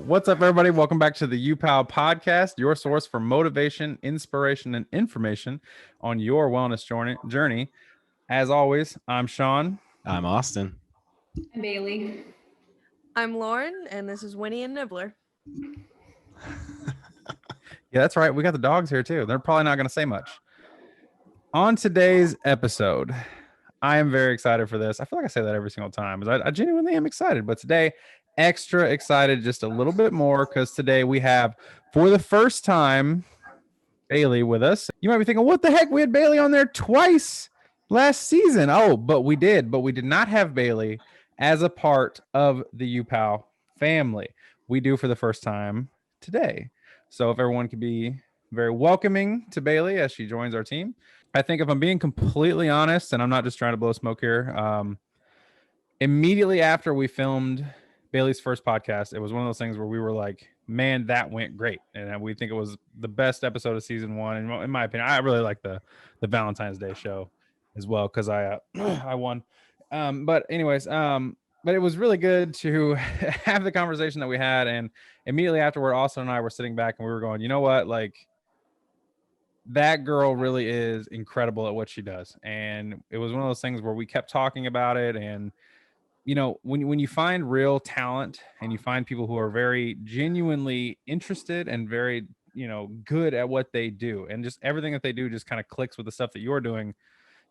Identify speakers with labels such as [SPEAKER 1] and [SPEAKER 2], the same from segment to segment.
[SPEAKER 1] What's up, everybody? Welcome back to the uPOW podcast, your source for motivation, inspiration, and information on your wellness journey. As always, I'm Sean.
[SPEAKER 2] I'm Austin.
[SPEAKER 3] I'm Bailey.
[SPEAKER 4] I'm Lauren, and this is Winnie and Nibbler.
[SPEAKER 1] Yeah, that's right. We got the dogs here too. They're probably not going to say much. On today's episode, I am very excited for this. I feel like I say that every single time. I genuinely am excited, but today, extra excited just a little bit more because today we have, for the first time, Bailey with us. You might be thinking, what the heck? We had Bailey on there twice last season. Oh, but we did not have Bailey as a part of the uPOW family. We do for the first time today. So if everyone could be very welcoming to Bailey as she joins our team. I think if I'm being completely honest, and I'm not just trying to blow smoke here, immediately after we filmed Bailey's first podcast, it was one of those things where we were like, man, that went great. And we think it was the best episode of season one. And in my opinion, I really like the Valentine's Day show as well, because I won. But anyways, but it was really good to have the conversation that we had. And immediately afterward, Austin and I were sitting back and we were going, you know what, like, that girl really is incredible at what she does. And it was one of those things where we kept talking about it. And, you know, when you find real talent and you find people who are very genuinely interested and very, you know, good at what they do, and just everything that they do just kind of clicks with the stuff that you're doing,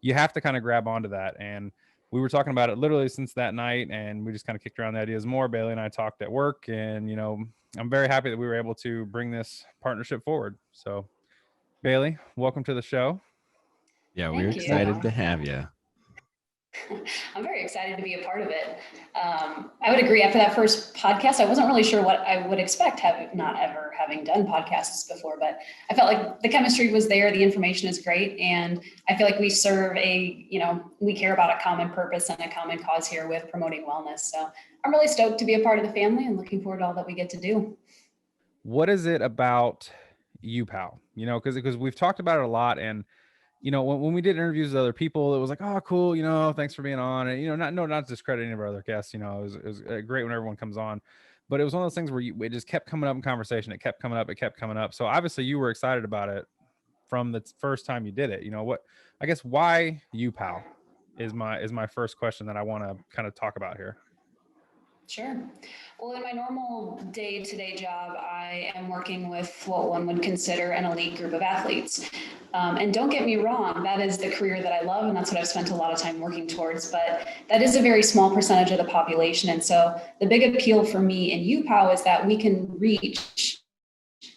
[SPEAKER 1] you have to kind of grab onto that. And we were talking about it literally since that night, and we just kind of kicked around the ideas more. Bailey and I talked at work, and, you know, I'm very happy that we were able to bring this partnership forward. So Bailey, welcome to the show.
[SPEAKER 2] Yeah, we're excited to have you.
[SPEAKER 3] I'm very excited to be a part of it. I would agree. After that first podcast, I wasn't really sure what I would expect, not ever having done podcasts before, but I felt like the chemistry was there. The information is great. And I feel like we serve we care about a common purpose and a common cause here with promoting wellness. So I'm really stoked to be a part of the family and looking forward to all that we get to do. What
[SPEAKER 1] is it about uPOW? You know, because we've talked about it a lot, and you know, when we did interviews with other people, it was like, oh, cool, you know, thanks for being on. And, you know, not to discredit any of our other guests, you know, it was great when everyone comes on, but it was one of those things where it just kept coming up in conversation. It kept coming up. So obviously you were excited about it from the first time you did it. You know, why uPOW is my first question that I want to kind of talk about here.
[SPEAKER 3] Sure. Well, in my normal day-to-day job, I am working with what one would consider an elite group of athletes. And don't get me wrong, that is the career that I love, and that's what I've spent a lot of time working towards. But that is a very small percentage of the population. And so the big appeal for me in uPOW is that we can reach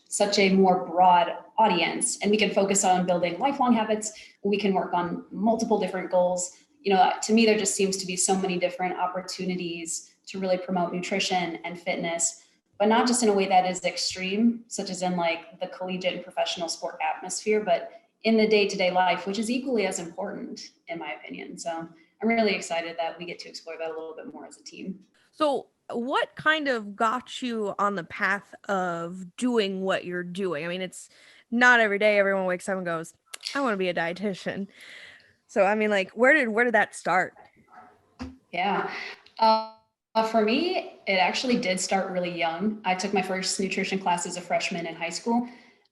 [SPEAKER 3] such a more broad audience, and we can focus on building lifelong habits. We can work on multiple different goals. You know, to me, there just seems to be so many different opportunities to really promote nutrition and fitness, but not just in a way that is extreme, such as in like the collegiate and professional sport atmosphere, but in the day-to-day life, which is equally as important, in my opinion. So I'm really excited that we get to explore that a little bit more as a team.
[SPEAKER 4] So what kind of got you on the path of doing what you're doing? I mean, it's not every day everyone wakes up and goes, I want to be a dietitian. So, I mean, like, where did that start?
[SPEAKER 3] Yeah. For me, it actually did start really young. I took my first nutrition class as a freshman in high school.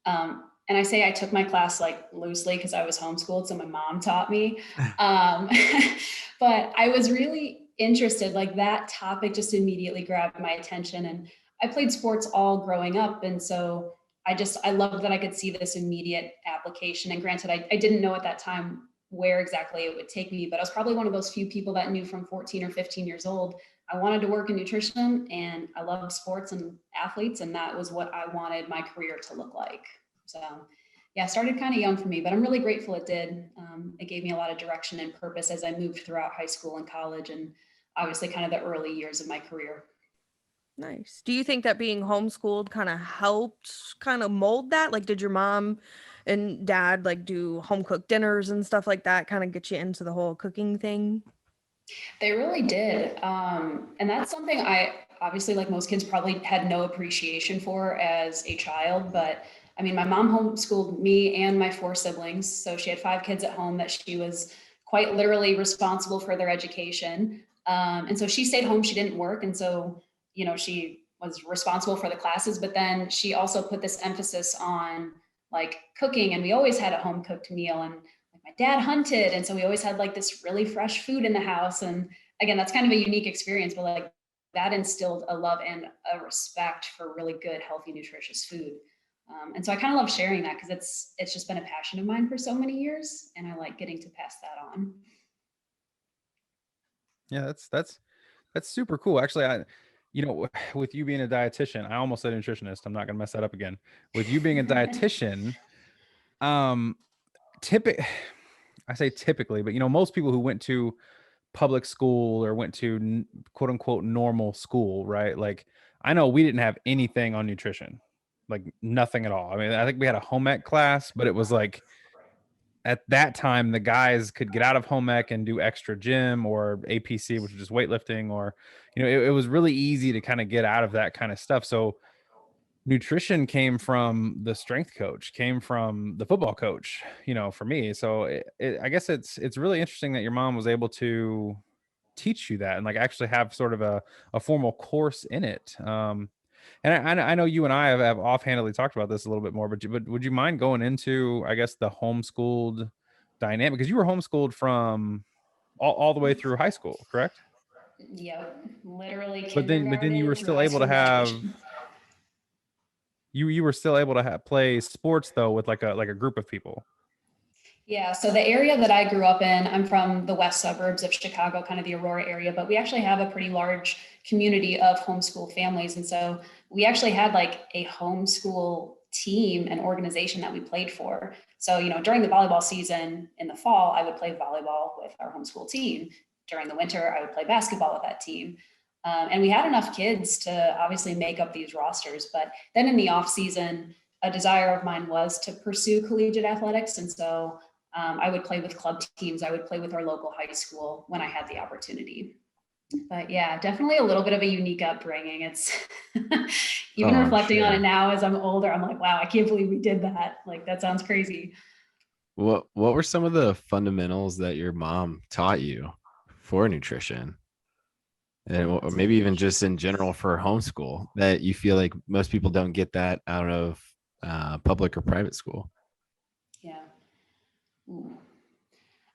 [SPEAKER 3] And I say I took my class like loosely because I was homeschooled, so my mom taught me. But I was really interested, like that topic just immediately grabbed my attention. And I played sports all growing up. And so I loved that I could see this immediate application. And granted, I didn't know at that time where exactly it would take me, but I was probably one of those few people that knew from 14 or 15 years old, I wanted to work in nutrition, and I loved sports and athletes, and that was what I wanted my career to look like. So yeah, it started kind of young for me, but I'm really grateful it did. It gave me a lot of direction and purpose as I moved throughout high school and college, and obviously kind of the early years of my career.
[SPEAKER 4] Nice. Do you think that being homeschooled kind of helped kind of mold that? Like, did your mom and dad like do home cooked dinners and stuff like that, kind of get you into the whole cooking thing?
[SPEAKER 3] They really did. And that's something I obviously, like most kids, probably had no appreciation for as a child. But I mean, my mom homeschooled me and my 4 siblings. So she had 5 kids at home that she was quite literally responsible for their education. And so she stayed home, she didn't work. And so, you know, she was responsible for the classes, but then she also put this emphasis on like cooking, and we always had a home cooked meal, and like my dad hunted, and so we always had like this really fresh food in the house. And again, that's kind of a unique experience, but like that instilled a love and a respect for really good, healthy, nutritious food. And so I kind of love sharing that because it's just been a passion of mine for so many years, and I like getting to pass that on.
[SPEAKER 1] Yeah, that's super cool. Actually, with you being a dietitian, I almost said nutritionist. I'm not gonna mess that up again. With you being a dietitian, I say typically, but most people who went to public school or went to quote unquote normal school, right? Like I know we didn't have anything on nutrition, like nothing at all. I mean, I think we had a home ec class, but it was like at that time the guys could get out of home ec and do extra gym or APC, which is just weightlifting, or it was really easy to kind of get out of that kind of stuff. So nutrition came from the strength coach, came from the football coach, for me. So I guess it's really interesting that your mom was able to teach you that and like actually have sort of a formal course in it. And I know you and I have offhandedly talked about this a little bit more, but would you mind going into, I guess, the homeschooled dynamic? Because you were homeschooled from all the way through high school, correct?
[SPEAKER 3] Yep, literally
[SPEAKER 1] But then you were
[SPEAKER 3] kindergarten through
[SPEAKER 1] still
[SPEAKER 3] high
[SPEAKER 1] able to
[SPEAKER 3] school
[SPEAKER 1] have
[SPEAKER 3] graduation.
[SPEAKER 1] you were still able to play sports though with like a group of people.
[SPEAKER 3] Yeah, so the area that I grew up in, I'm from the west suburbs of Chicago, kind of the Aurora area, but we actually have a pretty large community of homeschool families. And so we actually had like a homeschool team and organization that we played for. So, during the volleyball season in the fall, I would play volleyball with our homeschool team. During the winter, I would play basketball with that team. And we had enough kids to obviously make up these rosters. But then in the off season, a desire of mine was to pursue collegiate athletics. And so I would play with club teams. I would play with our local high school when I had the opportunity. But yeah, definitely a little bit of a unique upbringing. It's even reflecting on it now as I'm older, I'm like, wow, I can't believe we did that. Like, that sounds crazy.
[SPEAKER 2] What were some of the fundamentals that your mom taught you for nutrition? And maybe even just in general for homeschool that you feel like most people don't get that out of public or private school?
[SPEAKER 3] Yeah. Ooh.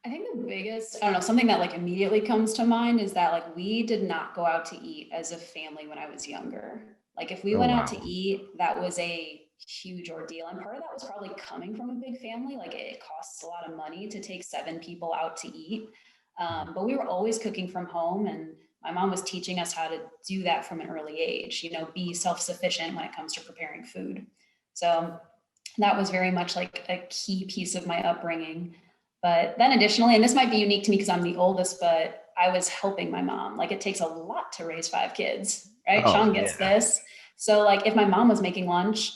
[SPEAKER 3] I think the biggest, I don't know, something that like immediately comes to mind is that like we did not go out to eat as a family when I was younger. Like if we went out to eat, that was a huge ordeal. And part of that was probably coming from a big family. Like it costs a lot of money to take 7 people out to eat. But we were always cooking from home, and my mom was teaching us how to do that from an early age, be self-sufficient when it comes to preparing food. So that was very much like a key piece of my upbringing. But then additionally, and this might be unique to me because I'm the oldest, but I was helping my mom. Like it takes a lot to raise 5 kids, right? Sean gets this. So like if my mom was making lunch,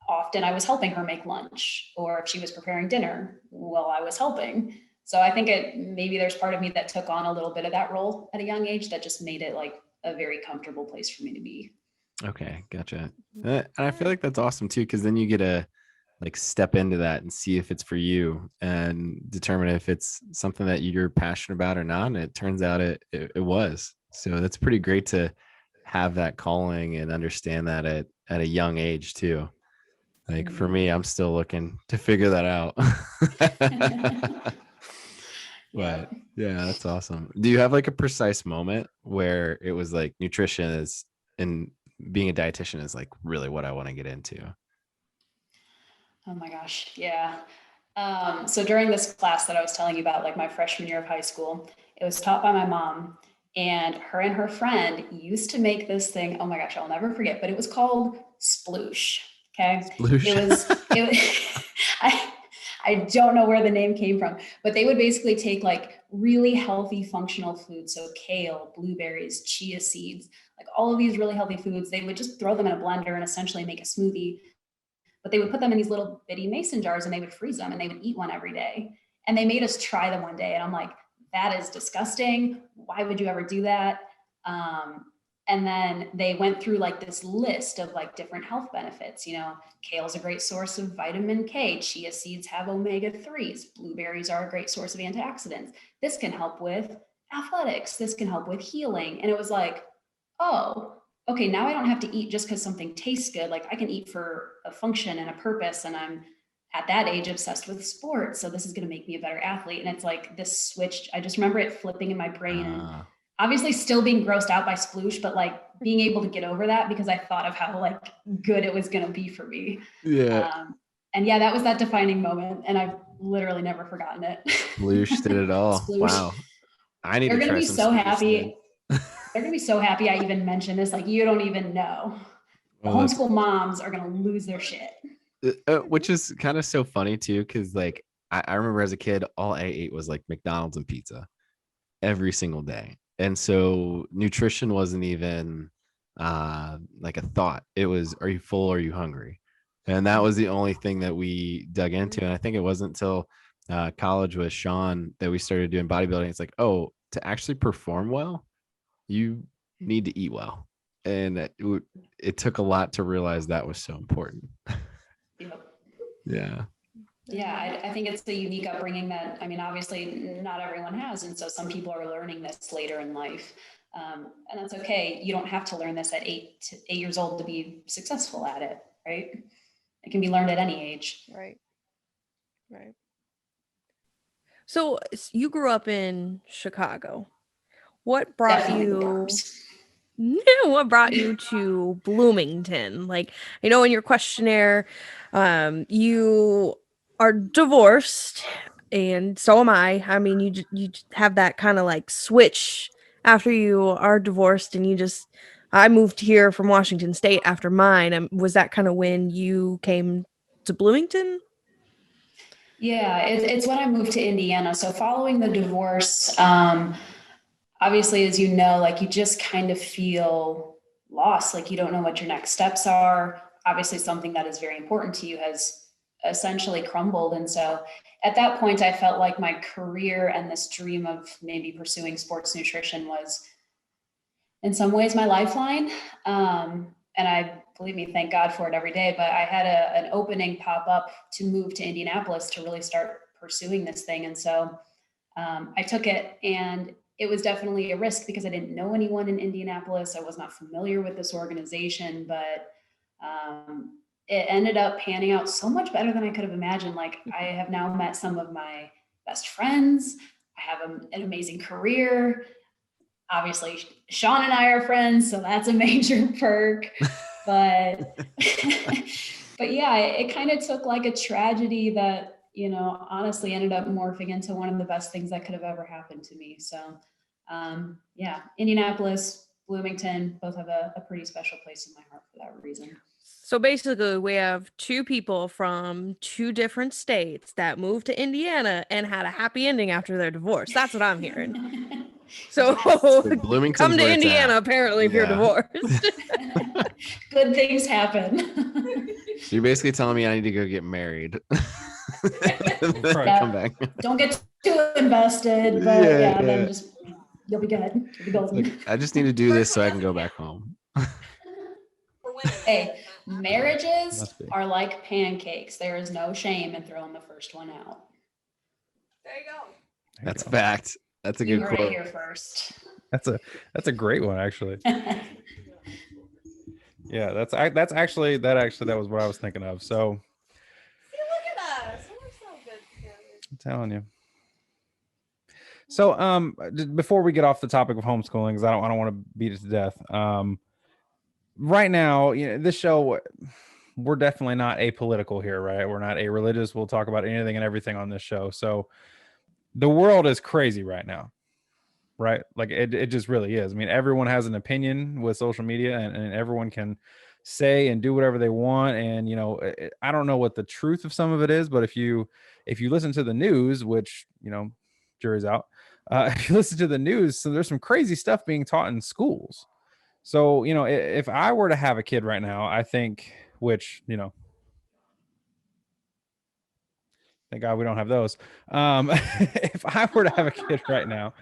[SPEAKER 3] often I was helping her make lunch, or if she was preparing dinner, well, I was helping. So I think maybe there's part of me that took on a little bit of that role at a young age that just made it like a very comfortable place for me to be.
[SPEAKER 2] Okay, gotcha. And I feel like that's awesome too, because then you get to like step into that and see if it's for you and determine if it's something that you're passionate about or not. And it turns out it was. So that's pretty great to have that calling and understand that at a young age too. Like for me, I'm still looking to figure that out. But yeah, that's awesome. Do you have like a precise moment where it was like nutrition is and being a dietitian is like really what I want to get into?
[SPEAKER 3] Oh my gosh. Yeah. So during this class that I was telling you about, like my freshman year of high school, it was taught by my mom, and her friend used to make this thing. Oh my gosh, I'll never forget, but it was called sploosh. Okay. Sploosh. I don't know where the name came from, but they would basically take like really healthy functional foods. So kale, blueberries, chia seeds, like all of these really healthy foods. They would just throw them in a blender and essentially make a smoothie. But they would put them in these little bitty mason jars and they would freeze them and they would eat one every day. And they made us try them one day. And I'm like, that is disgusting. Why would you ever do that? And then they went through like this list of like different health benefits. Kale is a great source of vitamin K. Chia seeds have omega-3s. Blueberries are a great source of antioxidants. This can help with athletics. This can help with healing. And it was like, oh, okay, now I don't have to eat just because something tastes good. Like I can eat for a function and a purpose. And I'm at that age obsessed with sports. So this is going to make me a better athlete. And it's like this switch. I just remember it flipping in my brain and obviously still being grossed out by sploosh, but like being able to get over that because I thought of how like good it was going to be for me.
[SPEAKER 2] Yeah.
[SPEAKER 3] And yeah, that was that defining moment. And I've literally never forgotten it.
[SPEAKER 2] Sploosh did it all.
[SPEAKER 3] Sploosh.
[SPEAKER 2] Wow. I need
[SPEAKER 3] They're
[SPEAKER 2] to
[SPEAKER 3] going to
[SPEAKER 2] try
[SPEAKER 3] be
[SPEAKER 2] some
[SPEAKER 3] so
[SPEAKER 2] sploosh
[SPEAKER 3] happy.
[SPEAKER 2] then.
[SPEAKER 3] They're going to be so happy I even mentioned this. Like, you don't even know. The
[SPEAKER 2] Oh, that's
[SPEAKER 3] homeschool moms are going to lose their shit.
[SPEAKER 2] which is kind of so funny too, because like I remember as a kid, all I ate was like McDonald's and pizza every single day. And so nutrition wasn't even like a thought. It was, are you full? Are you hungry? And that was the only thing that we dug into. And I think it wasn't until college with Sean that we started doing bodybuilding. It's like, oh, to actually perform well, you need to eat well. And it took a lot to realize that was so important.
[SPEAKER 3] Yep.
[SPEAKER 2] Yeah.
[SPEAKER 3] Yeah, I think it's a unique upbringing that, I mean, obviously not everyone has. And so some people are learning this later in life. And that's okay. You don't have to learn this at 8 years old to be successful at it, right? It can be learned at any age.
[SPEAKER 4] Right. Right. So you grew up in Chicago. What brought
[SPEAKER 3] Definitely the
[SPEAKER 4] you
[SPEAKER 3] burbs.
[SPEAKER 4] what brought you to Bloomington? Like, I know in your questionnaire, you are divorced, and so am I. I mean, you have that kind of like switch after you are divorced, and I moved here from Washington State after mine. Was that kind of when you came to Bloomington?
[SPEAKER 3] Yeah, it's when I moved to Indiana. So following the divorce, obviously, as you know, like you just kind of feel lost, like you don't know what your next steps are. Obviously, something that is very important to you has essentially crumbled. And so at that point, I felt like my career and this dream of maybe pursuing sports nutrition was in some ways my lifeline. And I believe me, thank God for it every day. But I had an opening pop up to move to Indianapolis to really start pursuing this thing. And so I took it, and it was definitely a risk because I didn't know anyone in Indianapolis. I was not familiar with this organization, but it ended up panning out so much better than I could have imagined. Like, I have now met some of my best friends. I have an amazing career. Obviously, Sean and I are friends, so that's a major perk. But but yeah, it kind of took like a tragedy that, you know, honestly ended up morphing into one of the best things that could have ever happened to me. So yeah, Indianapolis, Bloomington, both have a pretty special place in my heart for that reason.
[SPEAKER 4] So basically, we have two people from two different states that moved to Indiana and had a happy ending after their divorce. That's what I'm hearing. So
[SPEAKER 2] Bloomington's
[SPEAKER 4] come to
[SPEAKER 2] where it's
[SPEAKER 4] Indiana,
[SPEAKER 2] at.
[SPEAKER 4] apparently, if you're
[SPEAKER 2] Yeah.
[SPEAKER 4] divorced.
[SPEAKER 3] Good things happen.
[SPEAKER 2] So you're basically telling me I need to go get married.
[SPEAKER 3] Yeah.
[SPEAKER 2] Come back.
[SPEAKER 3] Don't get too invested, but yeah, then just you'll be good. You'll be golden.
[SPEAKER 2] Look, I just need to do this so I can go back home.
[SPEAKER 3] Hey, marriages
[SPEAKER 1] Must be.
[SPEAKER 3] are like pancakes. There is no shame in throwing the first one out.
[SPEAKER 4] There you go.
[SPEAKER 2] That's a fact. That's a
[SPEAKER 3] You
[SPEAKER 2] good
[SPEAKER 3] heard it
[SPEAKER 2] quote.
[SPEAKER 3] here first.
[SPEAKER 1] That's a great one, actually. Yeah, that was what I was thinking of. So
[SPEAKER 4] See, look at us. We're so good together.
[SPEAKER 1] I'm telling you. So before we get off the topic of homeschooling, because I don't want to beat it to death. Right now, you know, this show, we're definitely not apolitical here, right? We're not a-religious. We'll talk about anything and everything on this show. So the world is crazy right now, right? Like it just really is. I mean, everyone has an opinion with social media, and everyone can say and do whatever they want. And, you know, I don't know what the truth of some of it is, but if you listen to the news, which, you know, jury's out, if you listen to the news, so there's some crazy stuff being taught in schools. So, you know, if I were to have a kid right now, I think, which, you know, thank God we don't have those. If I were to have a kid right now,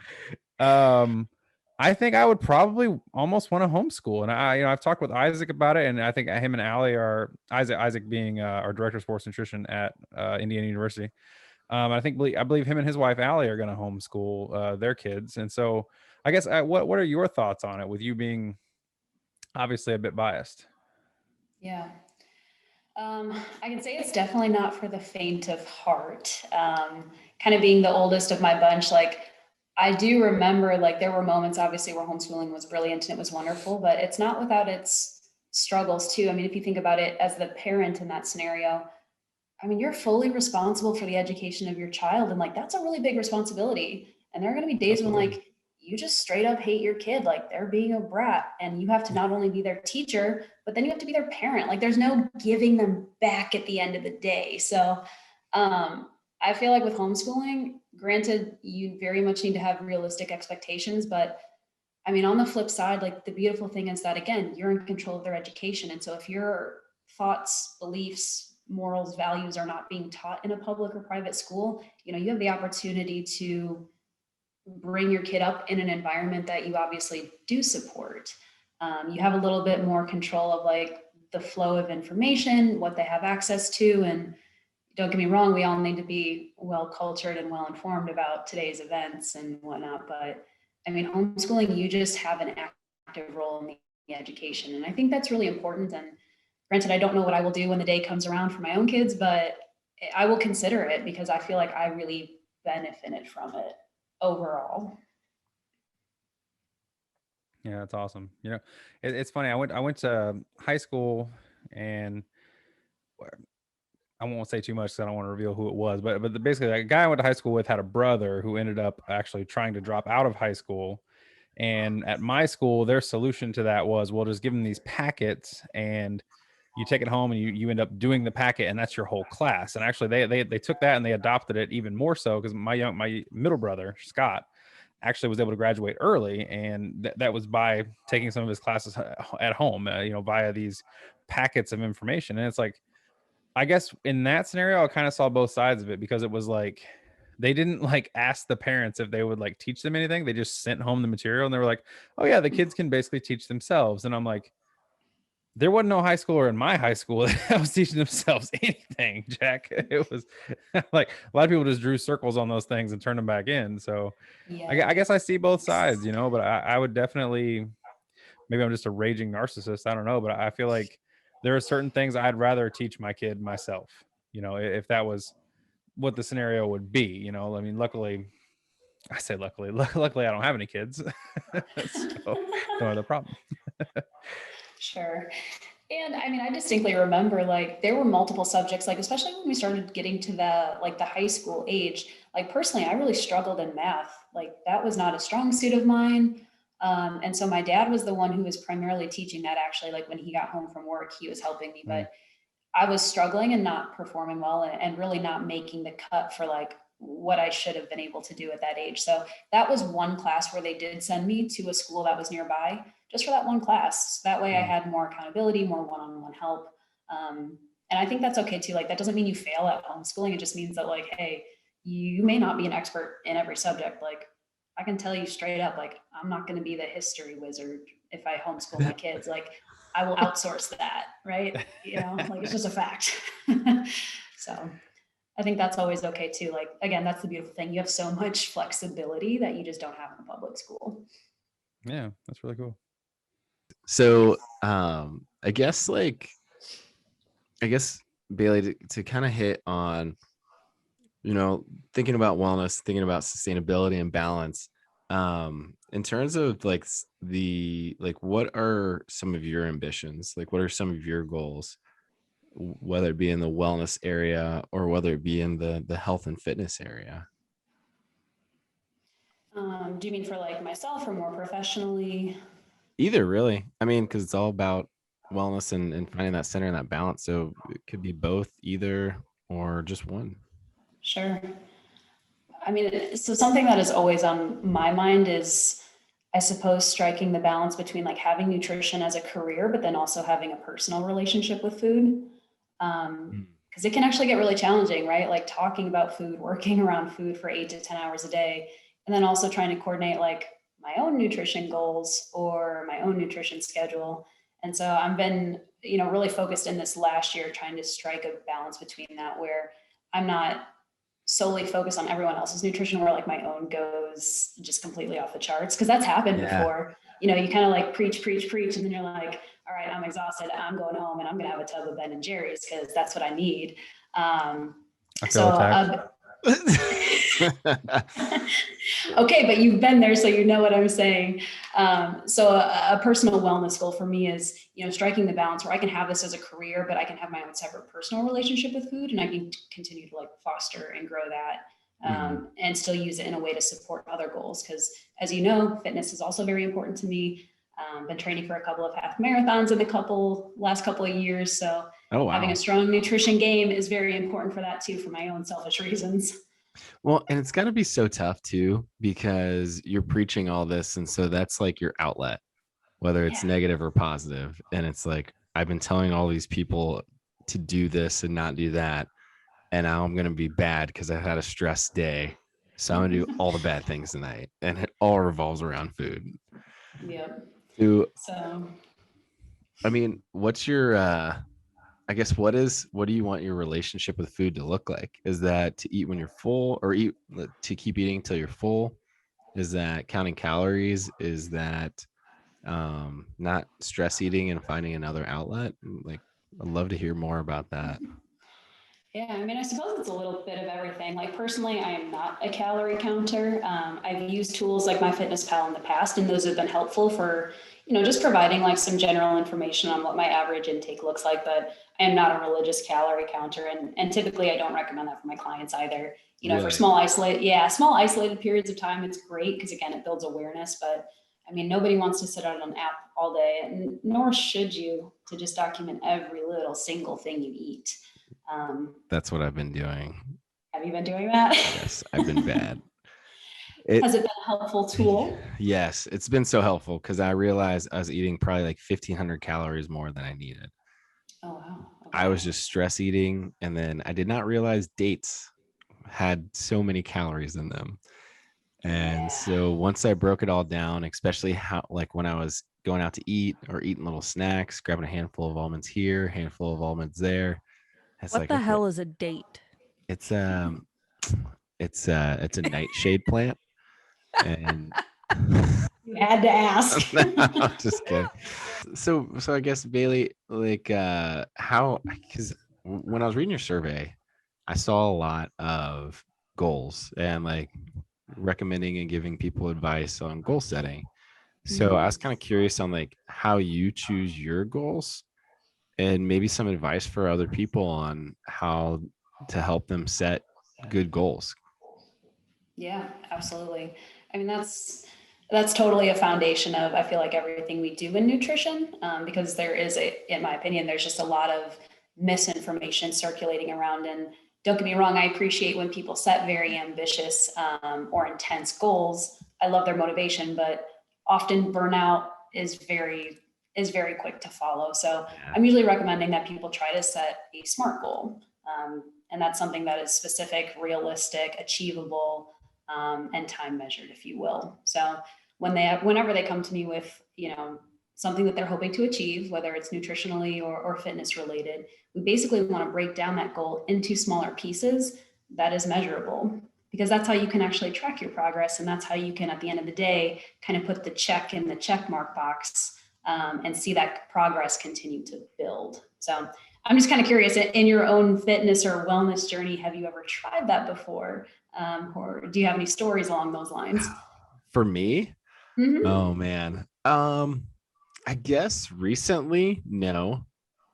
[SPEAKER 1] I think I would probably almost want to homeschool. And I've talked with Isaac about it, and I think him and Allie are Isaac being our director of sports nutrition at Indiana University. I believe him and his wife Allie are going to homeschool their kids. And so I guess what are your thoughts on it, with you being obviously a bit biased.
[SPEAKER 3] Yeah. I can say it's definitely not for the faint of heart. Kind of being the oldest of my bunch, like I do remember like there were moments obviously where homeschooling was brilliant and it was wonderful, but it's not without its struggles too. I mean, if you think about it as the parent in that scenario, I mean, you're fully responsible for the education of your child. And like, that's a really big responsibility. And there are going to be days when
[SPEAKER 2] Absolutely.
[SPEAKER 3] like, you just straight up hate your kid, like they're being a brat and you have to not only be their teacher, but then you have to be their parent. Like there's no giving them back at the end of the day. So I feel like with homeschooling, granted, you very much need to have realistic expectations, but I mean, on the flip side, like the beautiful thing is that again, you're in control of their education. And so if your thoughts, beliefs, morals, values are not being taught in a public or private school, you know, you have the opportunity to bring your kid up in an environment that you obviously do support. You have a little bit more control of like the flow of information, what they have access to. And don't get me wrong, we all need to be well cultured and well informed about today's events and whatnot. But I mean, homeschooling, you just have an active role in the education. And I think that's really important. And granted, I don't know what I will do when the day comes around for my own kids, but I will consider it because I feel like I really benefited from it overall.
[SPEAKER 1] Yeah, that's awesome. You know, it's funny. I went to high school, and I won't say too much because I don't want to reveal who it was. But basically, that guy I went to high school with had a brother who ended up actually trying to drop out of high school. And at my school, their solution to that was, we'll just give them these packets, and you take it home, and you end up doing the packet, and that's your whole class. And actually, they took that and they adopted it even more so, because my middle brother Scott actually was able to graduate early, and that was by taking some of his classes at home, via these packets of information. And it's like, I guess in that scenario, I kind of saw both sides of it, because it was like they didn't like ask the parents if they would like teach them anything. They just sent home the material, and they were like, "Oh yeah, the kids can basically teach themselves." And I'm like, there wasn't no high schooler in my high school that was teaching themselves anything, Jack. It was like a lot of people just drew circles on those things and turned them back in. So I
[SPEAKER 3] Yeah.
[SPEAKER 1] guess I see both sides, but I would definitely, maybe I'm just a raging narcissist. I don't know, but I feel like there are certain things I'd rather teach my kid myself, if that was what the scenario would be. I mean, luckily, I say luckily, luckily I don't have any kids. So don't have the problem.
[SPEAKER 3] Sure. And I mean, I distinctly remember like there were multiple subjects, like especially when we started getting to the high school age. Like personally, I really struggled in math. Like that was not a strong suit of mine. And so my dad was the one who was primarily teaching that actually, like when he got home from work, he was helping me.
[SPEAKER 1] Mm,
[SPEAKER 3] But I was struggling and not performing well and really not making the cut for like what I should have been able to do at that age. So that was one class where they did send me to a school that was nearby just for that one class. That way I
[SPEAKER 1] mm.
[SPEAKER 3] had more accountability, more one-on-one help. And I think that's okay too. Like that doesn't mean you fail at homeschooling. It just means that like, hey, you may not be an expert in every subject. Like I can tell you straight up, like I'm not going to be the history wizard if I homeschool my kids. Like I will outsource that, right? Like it's just a fact. So I think that's always okay too. Like, again, that's the beautiful thing. You have so much flexibility that you just don't have in public school.
[SPEAKER 1] Yeah, that's really cool.
[SPEAKER 2] So I guess Bailey, to kind of hit on, thinking about wellness, thinking about sustainability and balance, in terms of what are some of your ambitions? Like, what are some of your goals, whether it be in the wellness area or whether it be in the health and fitness area?
[SPEAKER 3] Do you mean for like myself or more professionally?
[SPEAKER 2] Either, really. I mean, because it's all about wellness and finding that center and that balance. So it could be both, either, or just one.
[SPEAKER 3] Sure. I mean, so something that is always on my mind is, I suppose, striking the balance between like having nutrition as a career, but then also having a personal relationship with food. Because it can actually get really challenging, right? Like talking about food, working around food for 8 to 10 hours a day, and then also trying to coordinate like my own nutrition goals or my own nutrition schedule. And so I've been, really focused in this last year trying to strike a balance between that where I'm not solely focused on everyone else's nutrition where like my own goes just completely off the charts because that's happened
[SPEAKER 2] Yeah.
[SPEAKER 3] before. you kind of like preach, and then you're like, all right, I'm exhausted. I'm going home and I'm going to have a tub of Ben and Jerry's because that's what I need.
[SPEAKER 1] I feel
[SPEAKER 3] So,
[SPEAKER 1] attacked.
[SPEAKER 3] okay, but you've been there, so you know what I'm saying. So a personal wellness goal for me is, striking the balance where I can have this as a career, but I can have my own separate personal relationship with food, and I can continue to like foster and grow that, and still use it in a way to support other goals. Because as you know, fitness is also very important to me. Been training for a couple of half marathons in the last couple of years. So having a strong nutrition game is very important for that too, for my own selfish reasons.
[SPEAKER 2] Well, and it's got to be so tough too, because you're preaching all this. And so that's like your outlet, whether it's negative or positive. And it's like, I've been telling all these people to do this and not do that. And now I'm going to be bad because I had a stressed day. So I'm going to do all the bad things tonight. And it all revolves around food.
[SPEAKER 3] Yep.
[SPEAKER 2] So, I mean, what's your, I guess, what do you want your relationship with food to look like? Is that to eat when you're full, or to keep eating until you're full? Is that counting calories? Is that not stress eating and finding another outlet? Like, I'd love to hear more about that.
[SPEAKER 3] Yeah, I mean, I suppose it's a little bit of everything. Like personally, I am not a calorie counter. I've used tools like MyFitnessPal in the past, and those have been helpful for, just providing like some general information on what my average intake looks like. But I am not a religious calorie counter, and typically I don't recommend that for my clients either.
[SPEAKER 2] Really?
[SPEAKER 3] For small isolated periods of time, it's great because again, it builds awareness. But I mean, nobody wants to sit on an app all day, and nor should you, to just document every little single thing you eat.
[SPEAKER 2] That's what I've been doing.
[SPEAKER 3] Have you been doing that?
[SPEAKER 2] Yes, I've been bad.
[SPEAKER 3] Has it been a helpful tool?
[SPEAKER 2] Yes, it's been so helpful because I realized I was eating probably like 1,500 calories more than I needed.
[SPEAKER 3] Oh, wow. Okay.
[SPEAKER 2] I was just stress eating, and then I did not realize dates had so many calories in them. And so once I broke it all down, especially how, like when I was going out to eat or eating little snacks, grabbing a handful of almonds here, handful of almonds there.
[SPEAKER 4] What the hell is a date?
[SPEAKER 2] It's a nightshade plant. And
[SPEAKER 3] you had to ask.
[SPEAKER 2] No, I'm just kidding. So I guess Bailey, like because when I was reading your survey, I saw a lot of goals and like recommending and giving people advice on goal setting. So I was kind of curious on like how you choose your goals and maybe some advice for other people on how to help them set good goals.
[SPEAKER 3] Yeah, absolutely. I mean, that's totally a foundation of, I feel like, everything we do in nutrition, because there is in my opinion, there's just a lot of misinformation circulating around. And don't get me wrong, I appreciate when people set very ambitious or intense goals. I love their motivation, but often burnout is very quick to follow. So I'm usually recommending that people try to set a SMART goal. And that's something that is specific, realistic, achievable, and time measured, if you will. So whenever they come to me with, something that they're hoping to achieve, whether it's nutritionally or fitness related, we basically want to break down that goal into smaller pieces that is measurable, because that's how you can actually track your progress. And that's how you can, at the end of the day, kind of put the check in the check mark box, and see that progress continue to build. So I'm just kind of curious, in your own fitness or wellness journey, have you ever tried that before? Or do you have any stories along those lines?
[SPEAKER 2] For me? Oh man. I guess recently, no.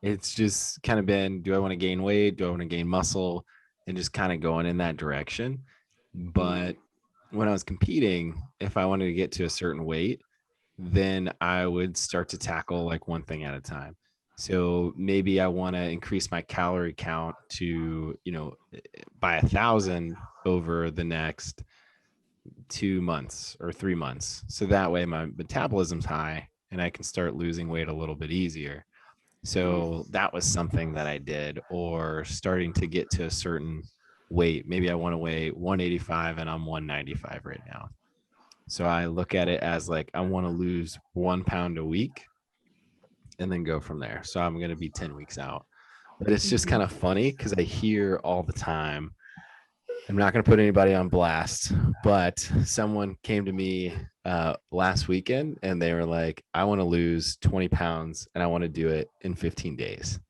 [SPEAKER 2] It's just kind of been, do I want to gain weight? Do I want to gain muscle? And just kind of going in that direction. But when I was competing, if I wanted to get to a certain weight, then I would start to tackle like one thing at a time. So maybe I want to increase my calorie count to, by 1,000 over the next 2 months or 3 months. So that way my metabolism's high and I can start losing weight a little bit easier. So that was something that I did, or starting to get to a certain weight. Maybe I want to weigh 185 and I'm 195 right now. So I look at it as like, I want to lose 1 pound a week and then go from there. So I'm going to be 10 weeks out. But it's just kind of funny because I hear all the time, I'm not going to put anybody on blast, but someone came to me last weekend and they were like, I want to lose 20 pounds and I want to do it in 15 days.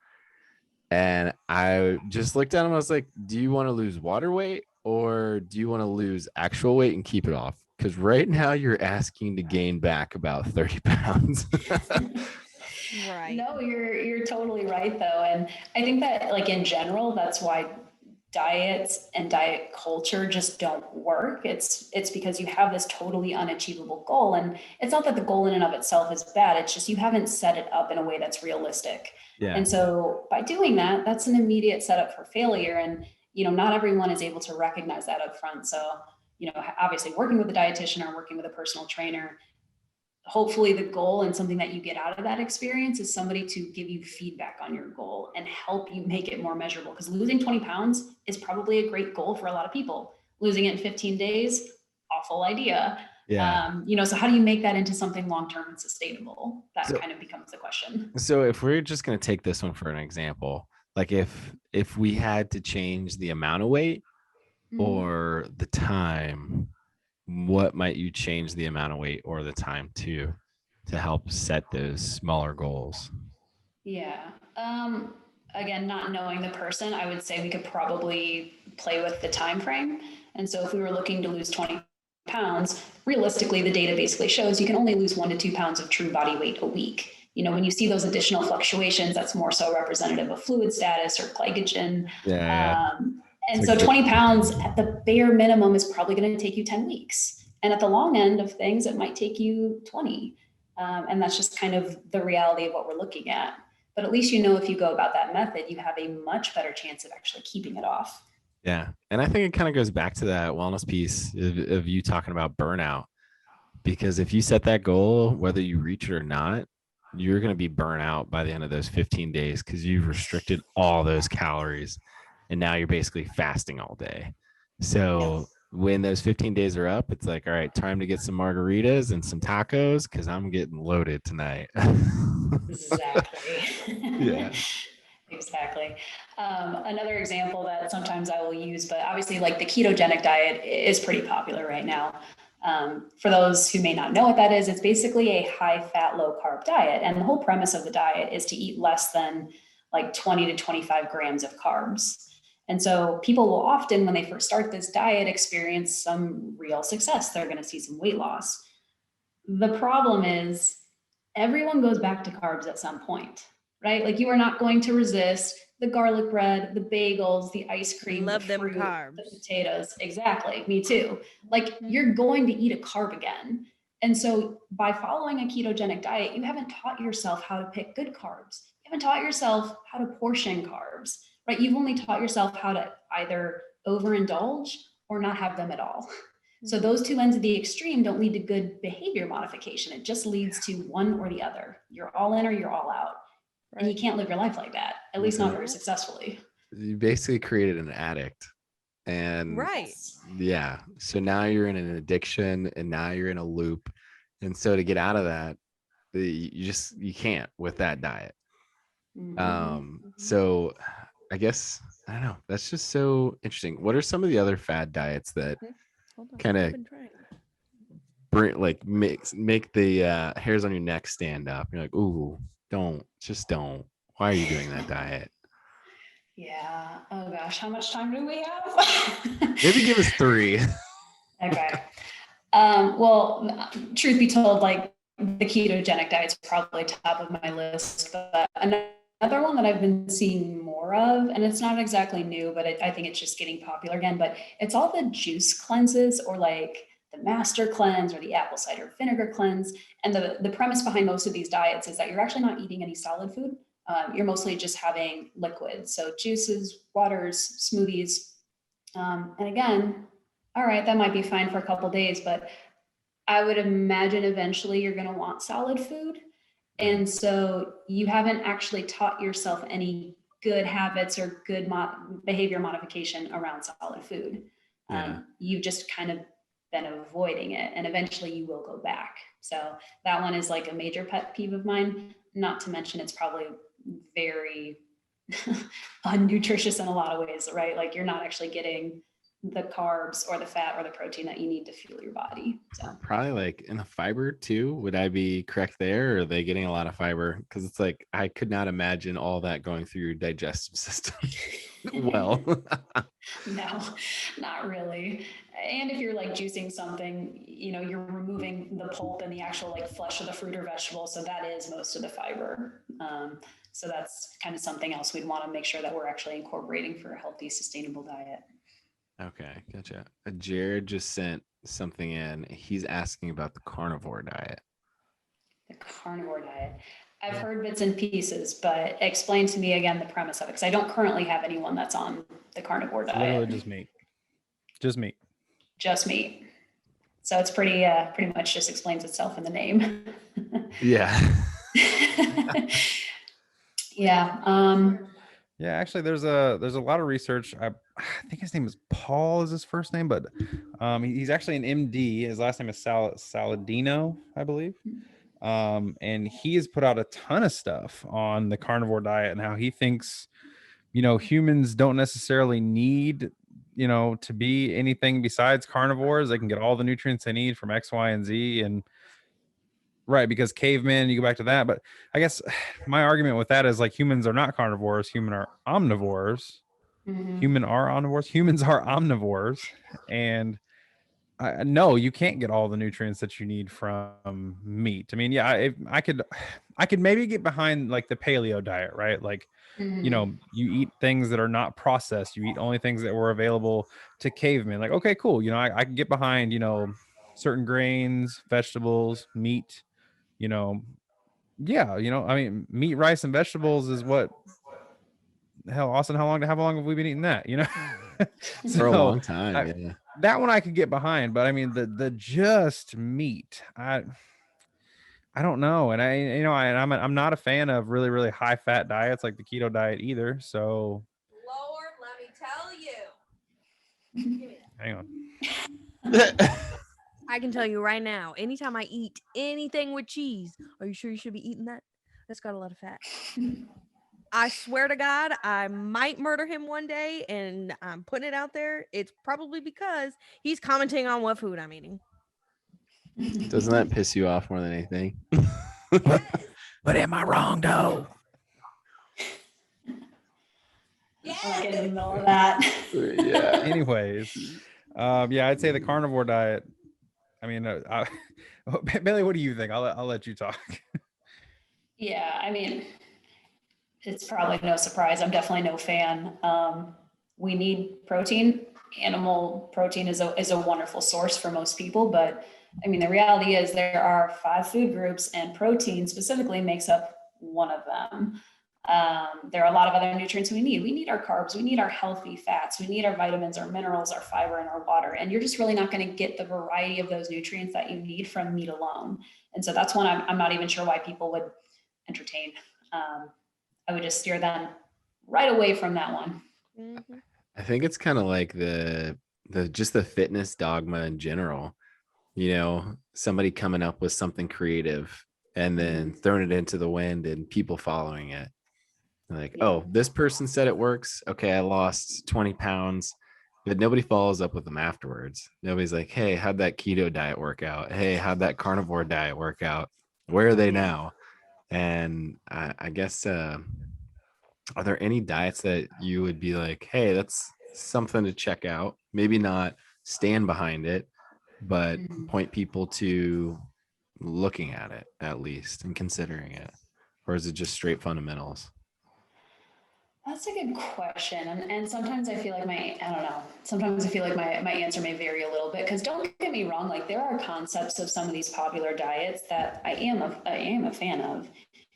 [SPEAKER 2] And I just looked at him. I was like, do you want to lose water weight or do you want to lose actual weight and keep it off? Because right now you're asking to gain back about 30 pounds.
[SPEAKER 4] Right.
[SPEAKER 3] No, you're totally right though. And I think that like in general, that's why diets and diet culture just don't work. It's because you have this totally unachievable goal. And it's not that the goal in and of itself is bad. It's just you haven't set it up in a way that's realistic.
[SPEAKER 2] Yeah.
[SPEAKER 3] And so by doing that, that's an immediate setup for failure. And not everyone is able to recognize that up front. So, obviously working with a dietitian or working with a personal trainer, hopefully the goal and something that you get out of that experience is somebody to give you feedback on your goal and help you make it more measurable. Because losing 20 pounds is probably a great goal for a lot of people. Losing it in 15 days, awful idea.
[SPEAKER 2] Yeah.
[SPEAKER 3] So how do you make that into something long-term and sustainable? That
[SPEAKER 2] So-
[SPEAKER 3] kind of becomes the question.
[SPEAKER 2] So if we're just going to take this one for an example, like if we had to change the amount of weight or the time, what might you change the amount of weight or the time to help set those smaller goals?
[SPEAKER 3] Yeah. Again, not knowing the person, I would say we could probably play with the time frame. And so if we were looking to lose 20 pounds, realistically, the data basically shows you can only lose 1 to 2 pounds of true body weight a week. When you see those additional fluctuations, that's more so representative of fluid status or glycogen.
[SPEAKER 2] Yeah.
[SPEAKER 3] And so 20 pounds at the bare minimum is probably going to take you 10 weeks. And at the long end of things, it might take you 20. And that's just kind of the reality of what we're looking at. But at least if you go about that method, you have a much better chance of actually keeping it off.
[SPEAKER 2] Yeah. And I think it kind of goes back to that wellness piece of you talking about burnout. Because if you set that goal, whether you reach it or not, you're going to be burnt out by the end of those 15 days because you've restricted all those calories. And now you're basically fasting all day. So when those 15 days are up, it's like, all right, time to get some margaritas and some tacos because I'm getting loaded tonight.
[SPEAKER 3] Exactly.
[SPEAKER 2] Yeah.
[SPEAKER 3] Exactly. Another example that sometimes I will use, but obviously like the ketogenic diet is pretty popular right now. For those who may not know what that is, it's basically a high fat, low carb diet. And the whole premise of the diet is to eat less than like 20 to 25 grams of carbs. And so people will often, when they first start this diet, experience some real success. They're going to see some weight loss. The problem is everyone goes back to carbs at some point, right? Like you are not going to resist the garlic bread, the bagels, the ice cream,
[SPEAKER 4] Love
[SPEAKER 3] the
[SPEAKER 4] them
[SPEAKER 3] fruit,
[SPEAKER 4] carbs.
[SPEAKER 3] the potatoes. Exactly. Me too. Like you're going to eat a carb again. And so by following a ketogenic diet, you haven't taught yourself how to pick good carbs. You haven't taught yourself how to portion carbs, right? You've only taught yourself how to either overindulge or not have them at all. So those two ends of the extreme don't lead to good behavior modification. It just leads to one or the other. You're all in or you're all out.
[SPEAKER 4] Right.
[SPEAKER 3] And you can't live your life like that, at least not very successfully.
[SPEAKER 2] You basically created an addict. And
[SPEAKER 4] Right.
[SPEAKER 2] yeah, so now you're in an addiction and now you're in a loop. And so to get out of that, you can't with that diet. So I guess, I don't know, that's just so interesting. What are some of the other fad diets that kind of bring make the hairs on your neck stand up? You're like, ooh, don't. Why are you doing that diet?
[SPEAKER 3] Yeah. Oh gosh, how much time do we have?
[SPEAKER 2] Maybe give us 3.
[SPEAKER 3] Okay. Well, truth be told, like the ketogenic diet's probably top of my list, but another one that I've been seeing more of, and it's not exactly new, but I think it's just getting popular again, but it's all the juice cleanses or like the master cleanse or the apple cider vinegar cleanse. And the premise behind most of these diets is that you're actually not eating any solid food. You're mostly just having liquids. So juices, waters, smoothies. And again, all right, that might be fine for a couple of days, but I would imagine eventually you're going to want solid food. And so you haven't actually taught yourself any good habits or good behavior modification around solid food. You've just kind of been avoiding it, and eventually you will go back. So that one is like a major pet peeve of mine, not to mention it's probably very unnutritious in a lot of ways, right? Like you're not actually getting the carbs or the fat or the protein that you need to fuel your body. So
[SPEAKER 2] Probably like in the fiber too. Would I be correct there? Or are they getting a lot of fiber? Because it's like I could not imagine all that going through your digestive system. Well,
[SPEAKER 3] no, not really. And if you're like juicing something, you know, you're removing the pulp and the actual like flesh of the fruit or vegetable. So that is most of the fiber. So that's kind of something else we'd want to make sure that we're actually incorporating for a healthy, sustainable diet.
[SPEAKER 2] okay, gotcha. Jared just sent something in. He's asking about the carnivore diet.
[SPEAKER 3] The carnivore diet. I've heard bits and pieces, but explain to me again the premise of it, because I don't currently have anyone that's on the carnivore
[SPEAKER 1] It's
[SPEAKER 3] diet.
[SPEAKER 1] literally just meat. Just meat.
[SPEAKER 3] Just meat. So it's pretty much just explains itself in the name.
[SPEAKER 2] Yeah.
[SPEAKER 3] Yeah.
[SPEAKER 1] Yeah, actually, there's a lot of research. I think his name is Paul is his first name, but he's actually an MD. His last name is Saladino, I believe. And he has put out a ton of stuff on the carnivore diet and how he thinks, you know, humans don't necessarily need, you know, to be anything besides carnivores. They can get all the nutrients they need from X, Y, and Z. And right, because cavemen, you go back to that. But I guess my argument with that is like humans are not carnivores, human are omnivores.
[SPEAKER 3] Mhm.
[SPEAKER 1] Human are omnivores, humans are omnivores. And no, you can't get all the nutrients that you need from meat. I mean, yeah, I could maybe get behind like the paleo diet, right? Like, you know, you eat things that are not processed. You eat only things that were available to cavemen. Like, okay, cool. You know, I can get behind, you know, certain grains, vegetables, meat, you know, yeah, you know, I mean, meat, rice, and vegetables is what hell, Austin, how long have we been eating that? You know,
[SPEAKER 2] For a
[SPEAKER 1] so
[SPEAKER 2] long time. Yeah.
[SPEAKER 1] that one I could get behind, but I mean the just meat, I don't know, and I'm not a fan of really really high fat diets like the keto diet either. So
[SPEAKER 4] Lord, let me tell you.
[SPEAKER 1] hang on.
[SPEAKER 4] I can tell you right now, anytime I eat anything with cheese, are you sure you should be eating that? That's got a lot of fat. I swear to God, I might murder him one day, and I'm putting it out there. It's probably because he's commenting on what food I'm eating.
[SPEAKER 2] Doesn't that piss you off more than anything?
[SPEAKER 1] But am I wrong though?
[SPEAKER 3] I'm not getting in the middle of that.
[SPEAKER 2] Yeah.
[SPEAKER 1] Anyways, yeah, I'd say the carnivore diet. I mean, Bailey, what do you think? I'll let you talk.
[SPEAKER 3] Yeah, I mean, it's probably no surprise. I'm definitely no fan. We need protein. Animal protein is a wonderful source for most people, but I mean, the reality is there are 5 food groups, and protein specifically makes up one of them. There are a lot of other nutrients we need. We need our carbs, we need our healthy fats, we need our vitamins, our minerals, our fiber, and our water. And you're just really not going to get the variety of those nutrients that you need from meat alone. And so that's one I'm not even sure why people would entertain. I would just steer them right away from that one.
[SPEAKER 4] Mhm.
[SPEAKER 2] I think it's kind of like the just the fitness dogma in general. You know, somebody coming up with something creative and then throwing it into the wind and people following it. Like, oh, this person said it works. Okay, I lost 20 pounds, but nobody follows up with them afterwards. Nobody's like, hey, how'd that keto diet work out? Hey, how'd that carnivore diet work out? Where are they now? And I guess, are there any diets that you would be like, hey, that's something to check out? Maybe not stand behind it, but point people to looking at it at least and considering it? Or is it just straight fundamentals?
[SPEAKER 3] That's a good question. And sometimes I feel like I don't know, sometimes I feel like my answer may vary a little bit, because don't get me wrong, like there are concepts of some of these popular diets that I am a fan of.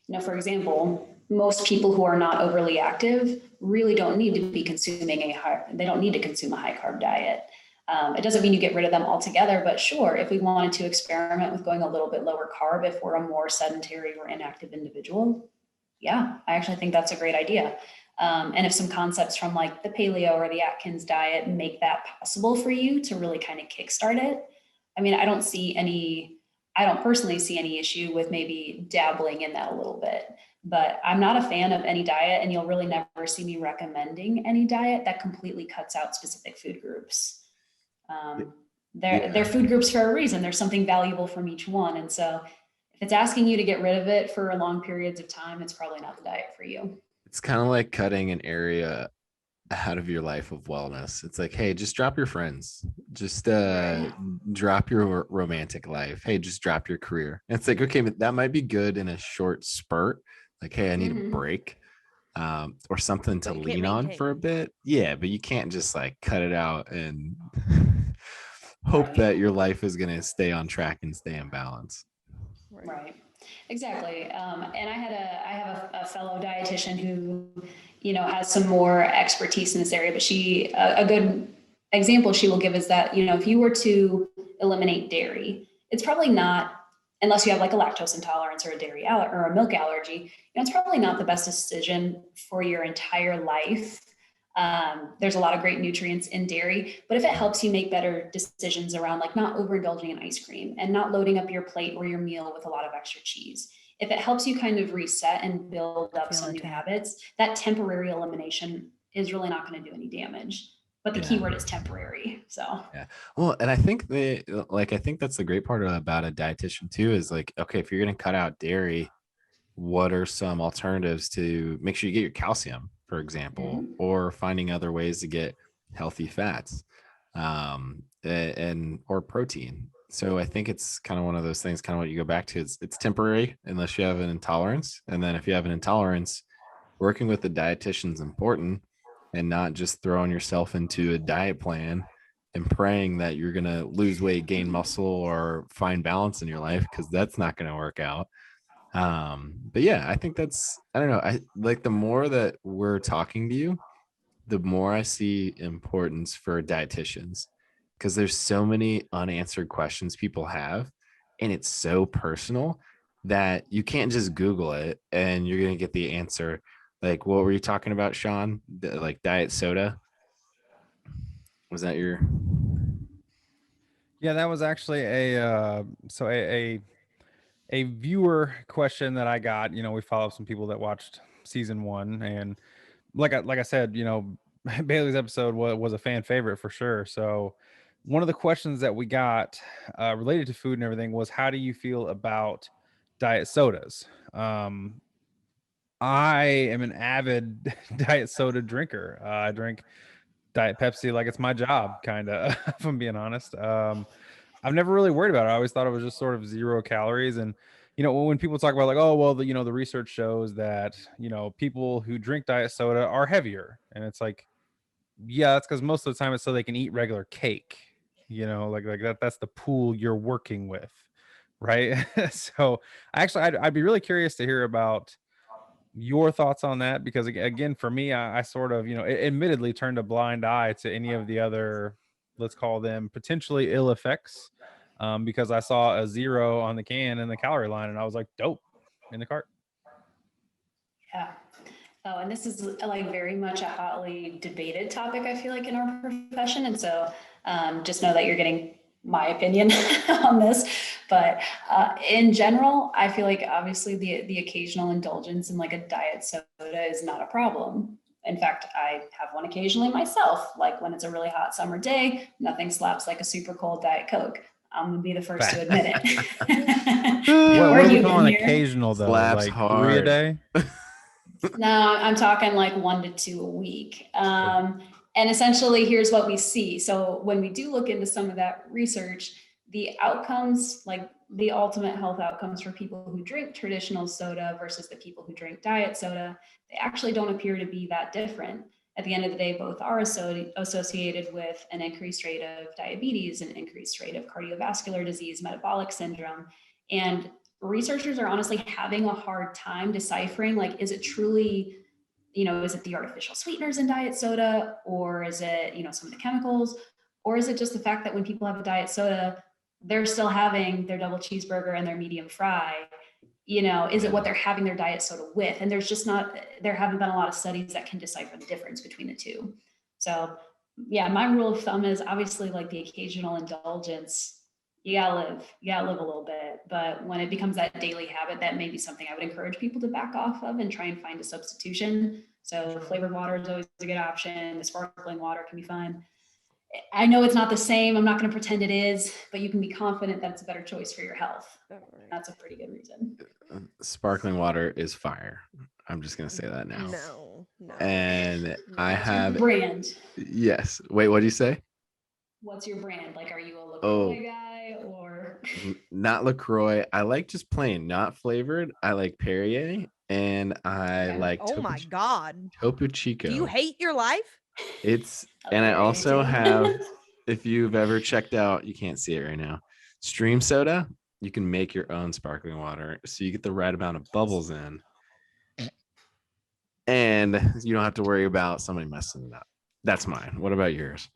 [SPEAKER 3] You know, for example, most people who are not overly active really don't need to be consuming they don't need to consume a high carb diet. It doesn't mean you get rid of them altogether, but sure, if we wanted to experiment with going a little bit lower carb, if we're a more sedentary or inactive individual, yeah, I actually think that's a great idea. And if some concepts from like the paleo or the Atkins diet make that possible for you to really kind of kickstart it, I mean, I don't see any I don't personally see any issue with maybe dabbling in that a little bit. But I'm not a fan of any diet, and you'll really never see me recommending any diet that completely cuts out specific food groups. They're food groups for a reason. There's something valuable from each one. And so if it's asking you to get rid of it for long periods of time, it's probably not the diet for you.
[SPEAKER 2] It's kind of like cutting an area out of your life of wellness. It's like, hey, just drop your friends, just drop your romantic life. Hey, just drop your career. And it's like, okay, but that might be good in a short spurt. Like, hey, I need a break, or something to lean on for a bit. Yeah, but you can't just like cut it out and hope that your life is going to stay on track and stay in balance.
[SPEAKER 3] Right. Exactly. And I have a fellow dietitian who, has some more expertise in this area, but a good example she will give is that, if you were to eliminate dairy, it's probably not, unless you have like a lactose intolerance or a dairy or a milk allergy, it's probably not the best decision for your entire life. There's a lot of great nutrients in dairy, but if it helps you make better decisions around like not overindulging in ice cream and not loading up your plate or your meal with a lot of extra cheese, if it helps you kind of reset and build up some new habits, that temporary elimination is really not going to do any damage. But the key word is temporary. So
[SPEAKER 2] yeah. Well, and I think I think that's the great part about a dietitian too, is like, okay, if you're going to cut out dairy, what are some alternatives to make sure you get your calcium, for example, or finding other ways to get healthy fats, and or protein. So I think it's kind of one of those things, kind of what you go back to. It's temporary unless you have an intolerance. And then if you have an intolerance, working with the dietitian is important, and not just throwing yourself into a diet plan and praying that you're going to lose weight, gain muscle, or find balance in your life, because that's not going to work out. But yeah, I think I don't know. I like, the more that we're talking to you, the more I see importance for dietitians, because there's so many unanswered questions people have, and it's so personal that you can't just Google it and you're going to get the answer. Like, what were you talking about, Sean? Like diet soda? Was that your?
[SPEAKER 1] Yeah, that was actually a viewer question that I got. We follow some people that watched season 1, and like I said, Bailey's episode was a fan favorite for sure. So one of the questions that we got related to food and everything was, how do you feel about diet sodas? I am an avid diet soda drinker. I drink Diet Pepsi like it's my job, kind of, if I'm being honest. I've never really worried about it. I always thought it was just sort of 0 calories. And, when people talk about like, oh, well, the research shows that, people who drink diet soda are heavier. And it's like, yeah, that's because most of the time it's so they can eat regular cake, like that's the pool you're working with. Right. So I'd be really curious to hear about your thoughts on that, because again, for me, I sort of, admittedly turned a blind eye to any of the other, let's call them potentially ill effects, because I saw a 0 on the can in the calorie line, and I was like, dope, in the cart.
[SPEAKER 3] Yeah. Oh, and this is like very much a hotly debated topic, I feel like, in our profession. And so just know that you're getting my opinion on this. But in general, I feel like obviously the occasional indulgence in like a diet soda is not a problem. In fact, I have one occasionally myself, like when it's a really hot summer day, nothing slaps like a super cold Diet Coke. I'm gonna be the first to admit it.
[SPEAKER 1] What do we call an occasional though?
[SPEAKER 2] Slaps
[SPEAKER 1] like
[SPEAKER 2] hard.
[SPEAKER 1] 3 a day?
[SPEAKER 3] No, I'm talking like 1 to 2 a week. And essentially, here's what we see. So when we do look into some of that research, the outcomes, like the ultimate health outcomes for people who drink traditional soda versus the people who drink diet soda, they actually don't appear to be that different. At the end of the day, both are associated with an increased rate of diabetes, an increased rate of cardiovascular disease, metabolic syndrome. And researchers are honestly having a hard time deciphering, like, is it truly, is it the artificial sweeteners in diet soda, or is it, some of the chemicals, or is it just the fact that when people have a diet soda, they're still having their double cheeseburger and their medium fry? Is it what they're having their diet soda with? And there haven't been a lot of studies that can decipher the difference between the two. So yeah, my rule of thumb is obviously like the occasional indulgence You gotta live a little bit. But when it becomes that daily habit, that may be something I would encourage people to back off of and try and find a substitution. So flavored water is always a good option. The sparkling water can be fun. I know it's not the same. I'm not going to pretend it is, but you can be confident that it's a better choice for your health. That's a pretty good reason.
[SPEAKER 2] Sparkling water is fire. I'm just gonna say that now.
[SPEAKER 4] No.
[SPEAKER 2] And I
[SPEAKER 3] What's your
[SPEAKER 2] have
[SPEAKER 3] brand.
[SPEAKER 2] yes. Wait, what do you say?
[SPEAKER 3] What's your brand? Like, are you a
[SPEAKER 2] Oh.
[SPEAKER 3] LaCroix guy or?
[SPEAKER 2] Not LaCroix. I like just plain, not flavored. I like Perrier, and I
[SPEAKER 3] Okay.
[SPEAKER 2] like
[SPEAKER 4] Oh my God.
[SPEAKER 2] Topo Chico.
[SPEAKER 4] Do you hate your life?
[SPEAKER 2] It's
[SPEAKER 3] Oh,
[SPEAKER 2] and I
[SPEAKER 3] there you
[SPEAKER 2] also
[SPEAKER 3] go.
[SPEAKER 2] have, if you've ever checked out, you can't see it right now, Stream Soda. You can make your own sparkling water, so you get the right amount of bubbles in, and you don't have to worry about somebody messing it up. That's mine. What about yours?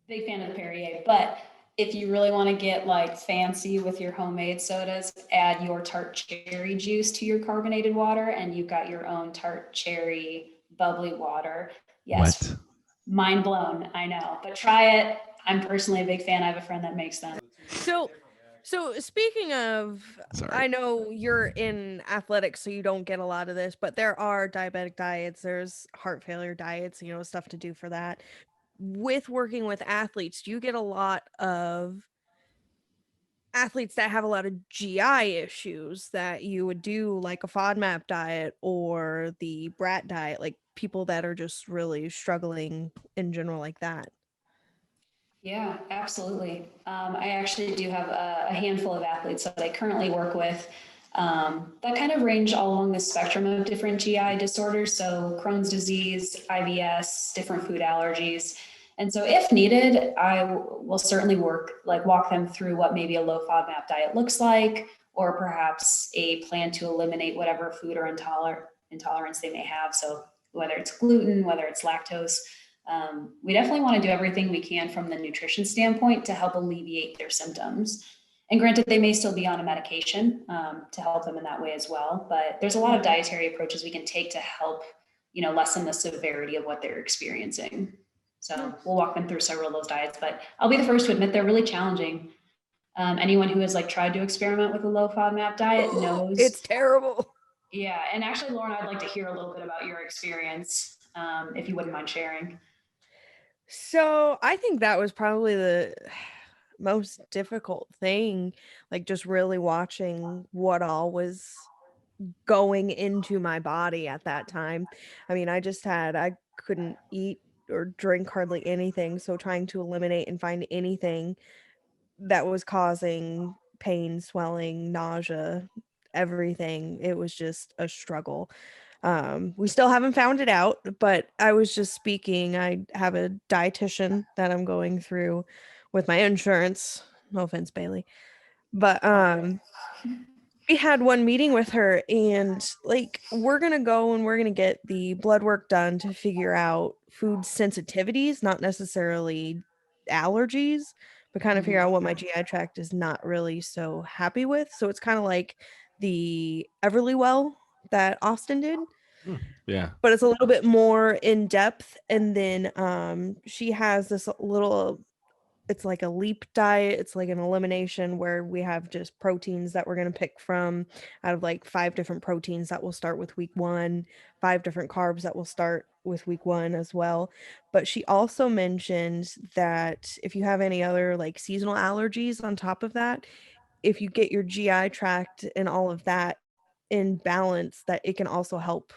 [SPEAKER 3] Big fan of the Perrier, but if you really want to get like fancy with your homemade sodas, add your tart cherry juice to your carbonated water, and you've got your own tart cherry bubbly water. Yes.
[SPEAKER 2] What?
[SPEAKER 3] Mind blown. I know, but try it. I'm personally a big fan. I have a friend that makes them.
[SPEAKER 4] So speaking of,
[SPEAKER 2] Sorry.
[SPEAKER 4] I know you're in athletics, so you don't get a lot of this, but there are diabetic diets, there's heart failure diets, stuff to do for that. With working with athletes, do you get a lot of athletes that have a lot of GI issues that you would do like a FODMAP diet or the BRAT diet, like people that are just really struggling in general like that?
[SPEAKER 3] Yeah, absolutely. I actually do have a handful of athletes that I currently work with that kind of range all along the spectrum of different GI disorders. So Crohn's disease, IBS, different food allergies. And so if needed, I will certainly walk them through what maybe a low FODMAP diet looks like, or perhaps a plan to eliminate whatever food or intolerance they may have. So whether it's gluten, whether it's lactose, we definitely want to do everything we can from the nutrition standpoint to help alleviate their symptoms. And granted, they may still be on a medication to help them in that way as well. But there's a lot of dietary approaches we can take to help, lessen the severity of what they're experiencing. So we'll walk them through several of those diets. But I'll be the first to admit they're really challenging. Anyone who has tried to experiment with a low FODMAP diet knows
[SPEAKER 4] it's terrible.
[SPEAKER 3] Yeah, and actually, Lauren, I'd like to hear a little bit about your experience, if you wouldn't mind sharing.
[SPEAKER 4] So I think that was probably the most difficult thing, like just really watching what all was going into my body at that time. I mean, I couldn't eat or drink hardly anything. So trying to eliminate and find anything that was causing pain, swelling, nausea, everything, it was just a struggle. We still haven't found it out, but I was just speaking. I have a dietitian that I'm going through with my insurance. No offense, Bailey. But we had one meeting with her, and we're gonna go and we're gonna get the blood work done to figure out food sensitivities, not necessarily allergies, but kind of figure out what my GI tract is not really so happy with. So it's kind of like the Everlywell that Austin did,
[SPEAKER 2] Yeah.
[SPEAKER 4] but it's a little bit more in depth. And then she has this little, it's like a leap diet. It's like an elimination where we have just proteins that we're going to pick from out of like 5 different proteins that will start with week 1, 5 different carbs that will start with week 1 as well. But she also mentioned that if you have any other like seasonal allergies on top of that, if you get your GI tract and all of that in balance, that it can also help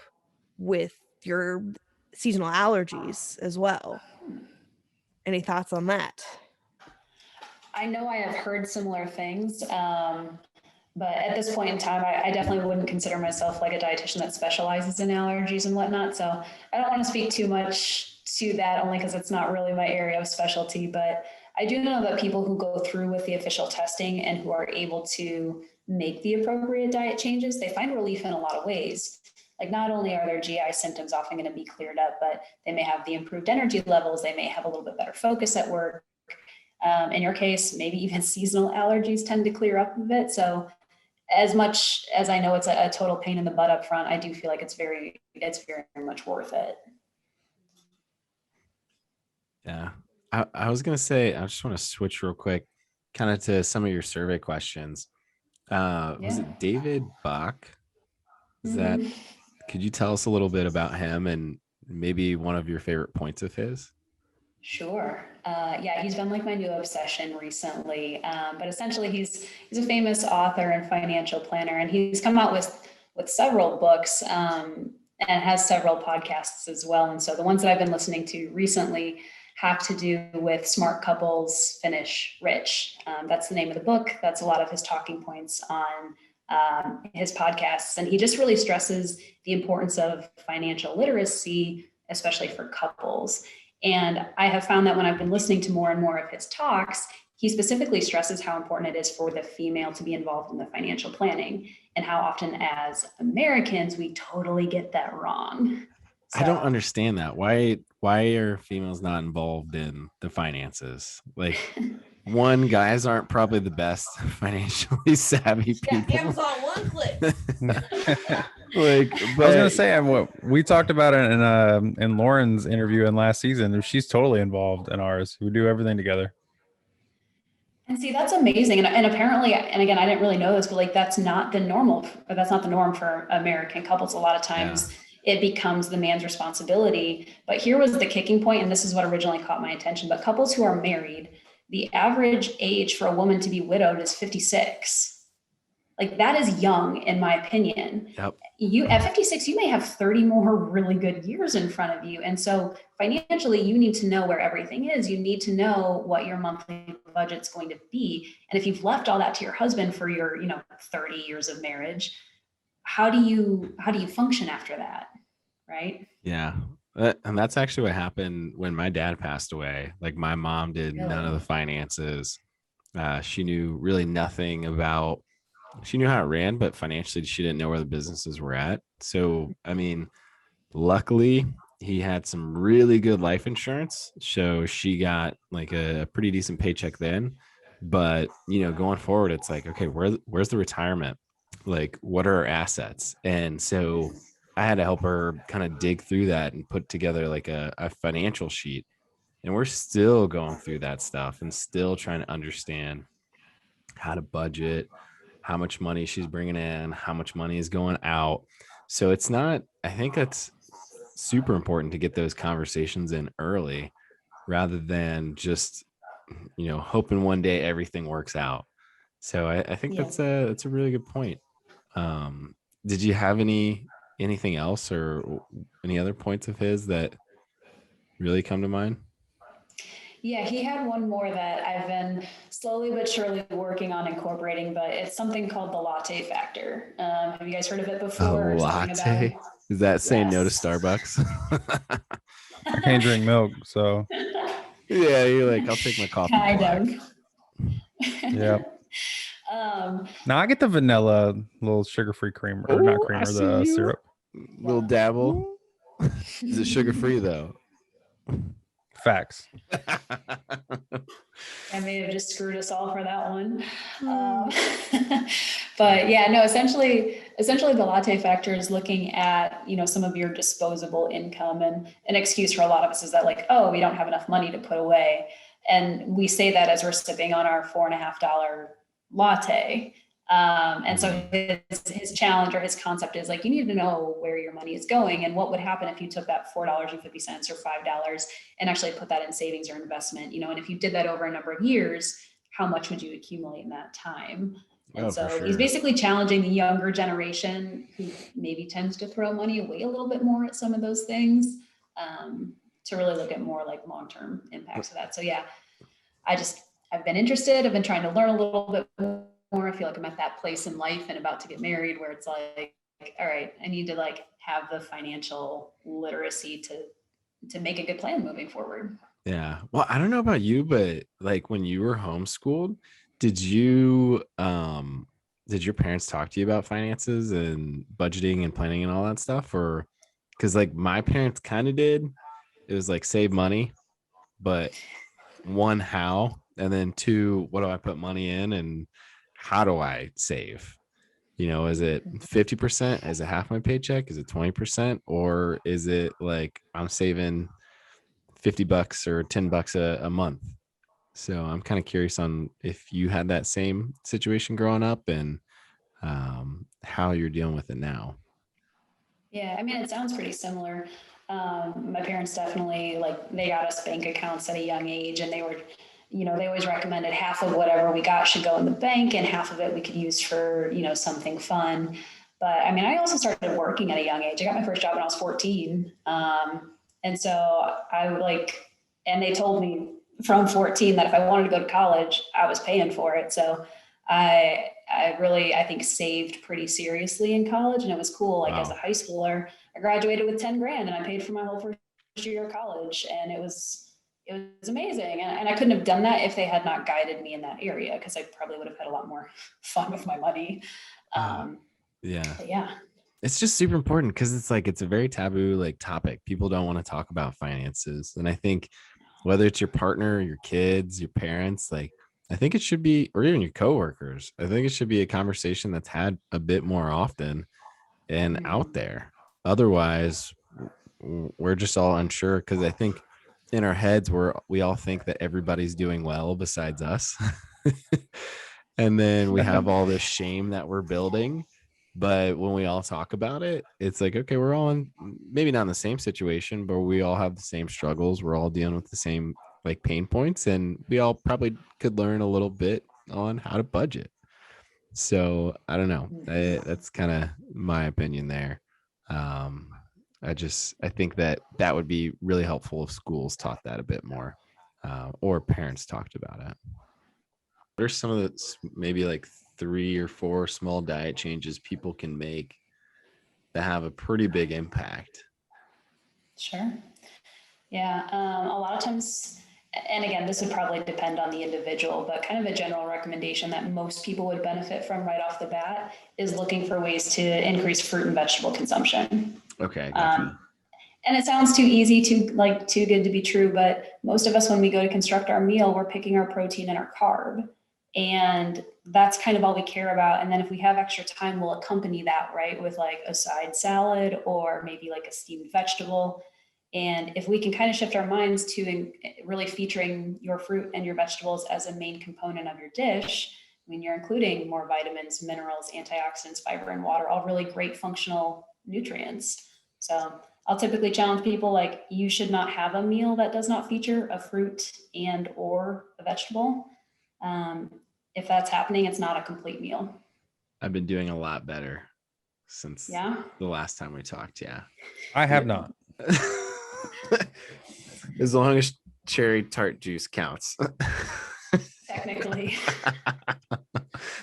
[SPEAKER 4] with your seasonal allergies as well. Any thoughts on that?
[SPEAKER 3] I know I have heard similar things, but at this point in time, I definitely wouldn't consider myself like a dietitian that specializes in allergies and whatnot. So I don't want to speak too much to that, only because it's not really my area of specialty. But I do know that people who go through with the official testing and who are able to make the appropriate diet changes, they find relief in a lot of ways. Like, not only are their GI symptoms often going to be cleared up, but they may have the improved energy levels. They may have a little bit better focus at work. In your case, maybe even seasonal allergies tend to clear up a bit. So as much as I know it's a total pain in the butt up front, I do feel like it's very much worth it.
[SPEAKER 2] Yeah. I was going to say, I just want to switch real quick kind of to some of your survey questions. Was
[SPEAKER 3] Yeah.
[SPEAKER 2] it David Bach? Is that,
[SPEAKER 3] Mhm.
[SPEAKER 2] could you tell us a little bit about him and maybe one of your favorite points of his?
[SPEAKER 3] Sure. Yeah, he's been like my new obsession recently. But essentially, he's a famous author and financial planner, and he's come out with several books and has several podcasts as well. And so the ones that I've been listening to recently have to do with smart couples finish rich. That's the name of the book. That's a lot of his talking points on his podcasts, and he just really stresses the importance of financial literacy, especially for couples. And I have found that when I've been listening to more and more of his talks, he specifically stresses how important it is for the female to be involved in the financial planning, and how often as Americans, we totally get that wrong.
[SPEAKER 2] I don't
[SPEAKER 3] So,
[SPEAKER 2] understand that. Why are females not involved in the finances? Like, one, guys aren't probably the best financially savvy
[SPEAKER 4] Yeah,
[SPEAKER 2] people.
[SPEAKER 4] Amazon one click.
[SPEAKER 2] Like,
[SPEAKER 1] I was
[SPEAKER 2] but
[SPEAKER 1] gonna say, what we talked about it in Lauren's interview in last season. She's totally involved in ours. We do everything together.
[SPEAKER 3] and see, that's amazing. And apparently, and again, I didn't really know this, but like that's not the normal, or that's not the norm for American couples. A lot of times it becomes the man's responsibility. But here was the kicking point, and this is what originally caught my attention. But couples who are married, the average age for a woman to be widowed is 56. Like that is young, in my opinion.
[SPEAKER 2] Yep.
[SPEAKER 3] You at 56, you may have 30 more really good years in front of you. And so financially, you need to know where everything is. You need to know what your monthly budget's going to be. And if you've left all that to your husband for your, 30 years of marriage, how do you function after that? Right?
[SPEAKER 2] Yeah. And that's actually what happened when my dad passed away. Like, my mom did none of the finances. She knew really nothing about, she knew how it ran, but financially she didn't know where the businesses were at. So, I mean, luckily he had some really good life insurance. So she got like a pretty decent paycheck then. But, going forward, it's like, okay, where's the retirement? Like, what are our assets? And so I had to help her kind of dig through that and put together like a financial sheet. And we're still going through that stuff and still trying to understand how to budget, how much money she's bringing in, how much money is going out. So it's not, I think that's super important to get those conversations in early rather than just, hoping one day everything works out. So I think
[SPEAKER 3] Yeah.
[SPEAKER 2] that's a really good point. Did you have anything else or any other points of his that really come to mind?
[SPEAKER 3] Yeah, he had one more that I've been slowly but surely working on incorporating, but it's something called the latte factor. Have you guys heard of it before?
[SPEAKER 2] A
[SPEAKER 3] Or something about it?
[SPEAKER 2] latte? Is that saying no to
[SPEAKER 3] Yes.
[SPEAKER 2] Starbucks?
[SPEAKER 1] I can't drink milk, so
[SPEAKER 2] Yeah, you're like, I'll take my coffee
[SPEAKER 3] Kind
[SPEAKER 2] black.
[SPEAKER 3] of.
[SPEAKER 1] yeah. Now I get the vanilla little sugar-free creamer, or not
[SPEAKER 2] Oh, I
[SPEAKER 1] creamer,
[SPEAKER 2] see
[SPEAKER 1] the
[SPEAKER 2] you.
[SPEAKER 1] syrup.
[SPEAKER 2] Little dabble. Is it sugar free though?
[SPEAKER 1] Facts.
[SPEAKER 3] I may have just screwed us all for that one. But yeah, no, essentially the latte factor is looking at, some of your disposable income, and an excuse for a lot of us is that like, oh, we don't have enough money to put away. And we say that as we're sipping on our $4.50 latte. And so his challenge or his concept is like, you need to know where your money is going and what would happen if you took that $4.50 or $5 and actually put that in savings or investment, and if you did that over a number of years, how much would you accumulate in that time? And so he's basically challenging the younger generation who maybe tends to throw money away a little bit more at some of those things, to really look at more like long-term impacts of that. So yeah, I've been interested. I've been trying to learn a little bit more. I feel like I'm at that place in life and about to get married where it's like, all right, I need to like have the financial literacy to make a good plan moving forward.
[SPEAKER 2] Yeah. Well, I don't know about you, but like when you were homeschooled, did your parents talk to you about finances and budgeting and planning and all that stuff? Or because like my parents kind of did. It was like save money, but one, how, and then two, what do I put money in and how do I save? Is it 50%? Is it half my paycheck? Is it 20%? Or is it like I'm saving $50 or $10 a month? So I'm kind of curious on if you had that same situation growing up and how you're dealing with it now.
[SPEAKER 3] Yeah, I mean, it sounds pretty similar. My parents definitely they got us bank accounts at a young age, and they were, they always recommended half of whatever we got should go in the bank and half of it we could use for, something fun. But I mean, I also started working at a young age. I got my first job when I was 14. And so and they told me from 14 that if I wanted to go to college, I was paying for it. So I really, I think, saved pretty seriously in college, and it was cool. Like as a
[SPEAKER 2] Wow.
[SPEAKER 3] high schooler, I graduated with 10 grand and I paid for my whole first year of college, and it was amazing. And I couldn't have done that if they had not guided me in that area, because I probably would have had a lot more fun with my money.
[SPEAKER 2] Yeah.
[SPEAKER 3] But yeah.
[SPEAKER 2] It's just super important because it's a very taboo topic. People don't want to talk about finances. And I think whether it's your partner, your kids, your parents, I think it should be, or even your coworkers, I think it should be a conversation that's had a bit more often and out there. Otherwise, we're just all unsure because I think in our heads we all think that everybody's doing well besides us. And then we have all this shame that we're building. But when we all talk about it, it's like, okay, we're all in, maybe not in the same situation, but we all have the same struggles. We're all dealing with the same pain points, and we all probably could learn a little bit on how to budget. So I don't know. That's kind of my opinion there. I think that would be really helpful if schools taught that a bit more, or parents talked about it. What are some of the maybe 3 or 4 small diet changes people can make that have a pretty big impact?
[SPEAKER 3] Sure. Yeah. A lot of times, and again, this would probably depend on the individual, but kind of a general recommendation that most people would benefit from right off the bat is looking for ways to increase fruit and vegetable consumption.
[SPEAKER 2] Okay, gotcha.
[SPEAKER 3] And it sounds too easy, too good to be true, but most of us, when we go to construct our meal, we're picking our protein and our carb. And that's kind of all we care about. And then if we have extra time, we'll accompany that, right, with a side salad or maybe a steamed vegetable. And if we can kind of shift our minds to really featuring your fruit and your vegetables as a main component of your dish, I mean, you're including more vitamins, minerals, antioxidants, fiber, and water, all really great functional nutrients. So I'll typically challenge people, you should not have a meal that does not feature a fruit and or a vegetable. If that's happening, it's not a complete meal.
[SPEAKER 2] I've been doing a lot better since
[SPEAKER 3] Yeah.
[SPEAKER 2] the last time we talked. Yeah.
[SPEAKER 1] I have not.
[SPEAKER 2] As long as cherry tart juice counts.
[SPEAKER 3] Technically.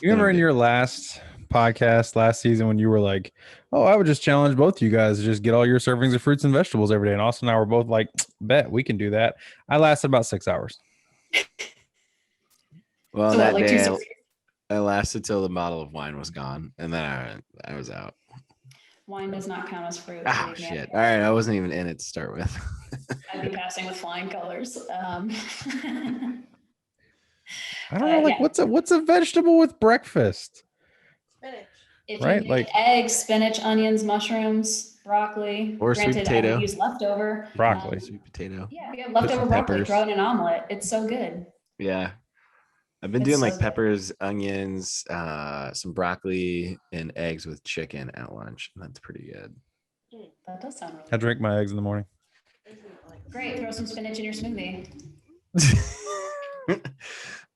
[SPEAKER 1] You remember in your last podcast last season when you were like, "Oh, I would just challenge both of you guys to just get all your servings of fruits and vegetables every day." And Austin and I were both like, "Bet we can do that." I lasted about 6 hours.
[SPEAKER 2] Well,
[SPEAKER 3] So
[SPEAKER 2] that
[SPEAKER 3] what,
[SPEAKER 2] day I lasted till the bottle of wine was gone, and then I was out.
[SPEAKER 3] Wine does not count as fruit.
[SPEAKER 2] Oh shit! All right, I wasn't even in it to start with.
[SPEAKER 3] I'd be passing with flying colors.
[SPEAKER 1] I don't know,
[SPEAKER 3] yeah.
[SPEAKER 1] what's a vegetable with breakfast?
[SPEAKER 4] Spinach.
[SPEAKER 3] If
[SPEAKER 1] Right,
[SPEAKER 3] you make eggs, spinach, onions, mushrooms, broccoli.
[SPEAKER 2] Or sweet
[SPEAKER 3] Granted,
[SPEAKER 2] potato.
[SPEAKER 3] I would use leftover.
[SPEAKER 1] Broccoli.
[SPEAKER 2] Sweet potato.
[SPEAKER 3] Yeah, if you have leftover
[SPEAKER 2] some
[SPEAKER 3] broccoli,
[SPEAKER 2] peppers.
[SPEAKER 3] throw it in an omelet. It's so good.
[SPEAKER 2] Yeah. I've been
[SPEAKER 3] It's
[SPEAKER 2] doing
[SPEAKER 3] so good.
[SPEAKER 2] peppers, onions, some broccoli, and eggs with chicken at lunch. That's pretty good.
[SPEAKER 3] That does sound really
[SPEAKER 1] I drink my eggs in the morning.
[SPEAKER 3] great. Throw some spinach in your smoothie.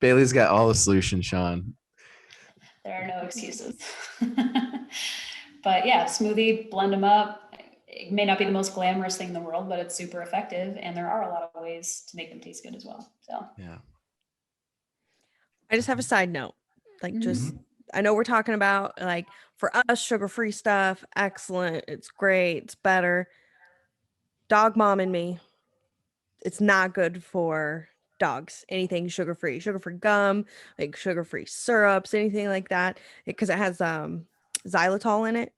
[SPEAKER 2] Bailey's got all the solutions, Sean.
[SPEAKER 3] There are no excuses. But yeah, smoothie, blend them up. It may not be the most glamorous thing in the world, but it's super effective. And there are a lot of ways to make them taste good as well. So
[SPEAKER 2] Yeah.
[SPEAKER 4] I just have a side note. I know we're talking about for us, sugar-free stuff, excellent. It's great. It's better. Dog mom and me, it's not good for dogs. Anything sugar-free gum, sugar-free syrups, anything like that, because it has xylitol in it,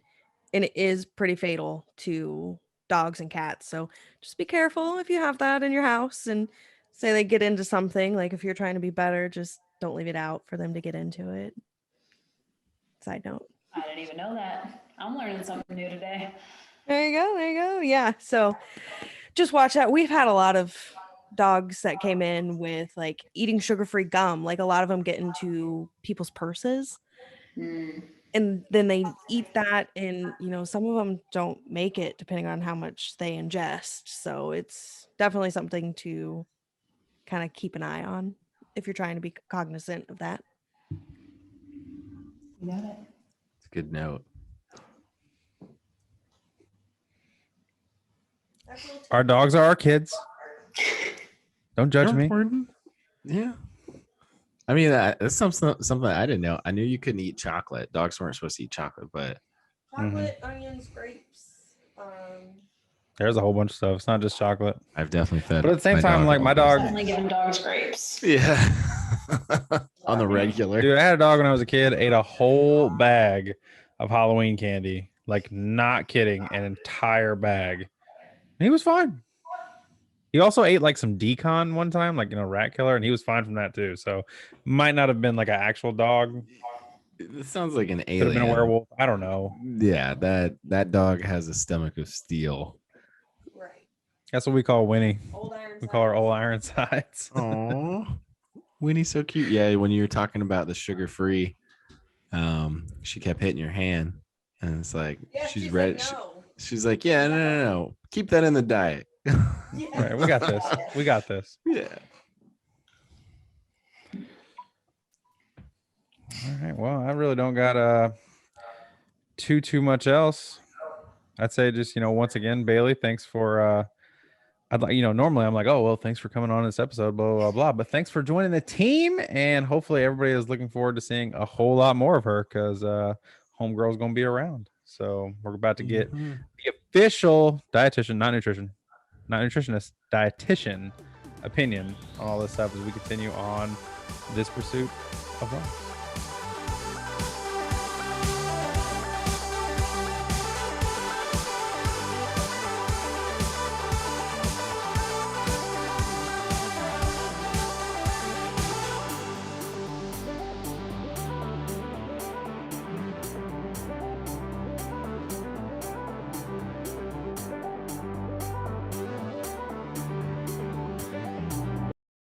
[SPEAKER 4] and it is pretty fatal to dogs and cats. So just be careful if you have that in your house, and say they get into something, if you're trying to be better, just don't leave it out for them to get into it. Side note.
[SPEAKER 3] I didn't even know that. I'm learning something new today.
[SPEAKER 4] There you go. Yeah. So just watch that. We've had a lot of dogs that came in with like eating sugar-free gum. Like a lot of them get into people's purses. And then they eat that, and some of them don't make it depending on how much they ingest. So it's definitely something to kind of keep an eye on if you're trying to be cognizant of that.
[SPEAKER 3] You got it.
[SPEAKER 2] It's a good note.
[SPEAKER 1] Our dogs are our kids. Don't judge
[SPEAKER 2] They're
[SPEAKER 1] me.
[SPEAKER 2] important. Yeah. I mean, that's something I didn't know. I knew you couldn't eat chocolate. Dogs weren't supposed to eat chocolate, but
[SPEAKER 4] Chocolate, onions, grapes.
[SPEAKER 1] There's a whole bunch of stuff. It's not just chocolate.
[SPEAKER 2] I've definitely fed.
[SPEAKER 1] But at the same
[SPEAKER 2] my
[SPEAKER 1] time,
[SPEAKER 2] dog
[SPEAKER 1] like
[SPEAKER 2] all
[SPEAKER 1] my
[SPEAKER 2] those
[SPEAKER 1] dog,
[SPEAKER 3] Definitely giving dogs grapes.
[SPEAKER 2] Yeah. On the regular.
[SPEAKER 1] dude, I had a dog when I was a kid, ate a whole bag of Halloween candy. Like, not kidding, an entire bag. And he was fine. He also ate like some decon one time, like, rat killer, and he was fine from that too. So might not have been like an actual dog.
[SPEAKER 2] It sounds like an
[SPEAKER 1] Could
[SPEAKER 2] alien.
[SPEAKER 1] have been a werewolf. I don't know.
[SPEAKER 2] Yeah, that dog has a stomach of steel.
[SPEAKER 4] Right.
[SPEAKER 1] That's what we call Winnie.
[SPEAKER 4] Old iron.
[SPEAKER 1] We call her old iron sides.
[SPEAKER 2] Oh, Winnie's so cute. Yeah, when you were talking about the sugar-free, she kept hitting your hand, and it's like she's ready.
[SPEAKER 4] Like, no.
[SPEAKER 2] She's like, yeah, no, keep that in the diet.
[SPEAKER 1] Right, we got this. We got this.
[SPEAKER 2] Yeah.
[SPEAKER 1] All right. Well, I really don't got too much else. I'd say just once again, Bailey, thanks for I'd like normally I'm like, oh well, thanks for coming on this episode, blah blah blah. But thanks for joining the team, and hopefully everybody is looking forward to seeing a whole lot more of her because homegirl's gonna be around. So we're about to get the official dietitian, not nutritionist, dietitian opinion on all this stuff as we continue on this pursuit of life.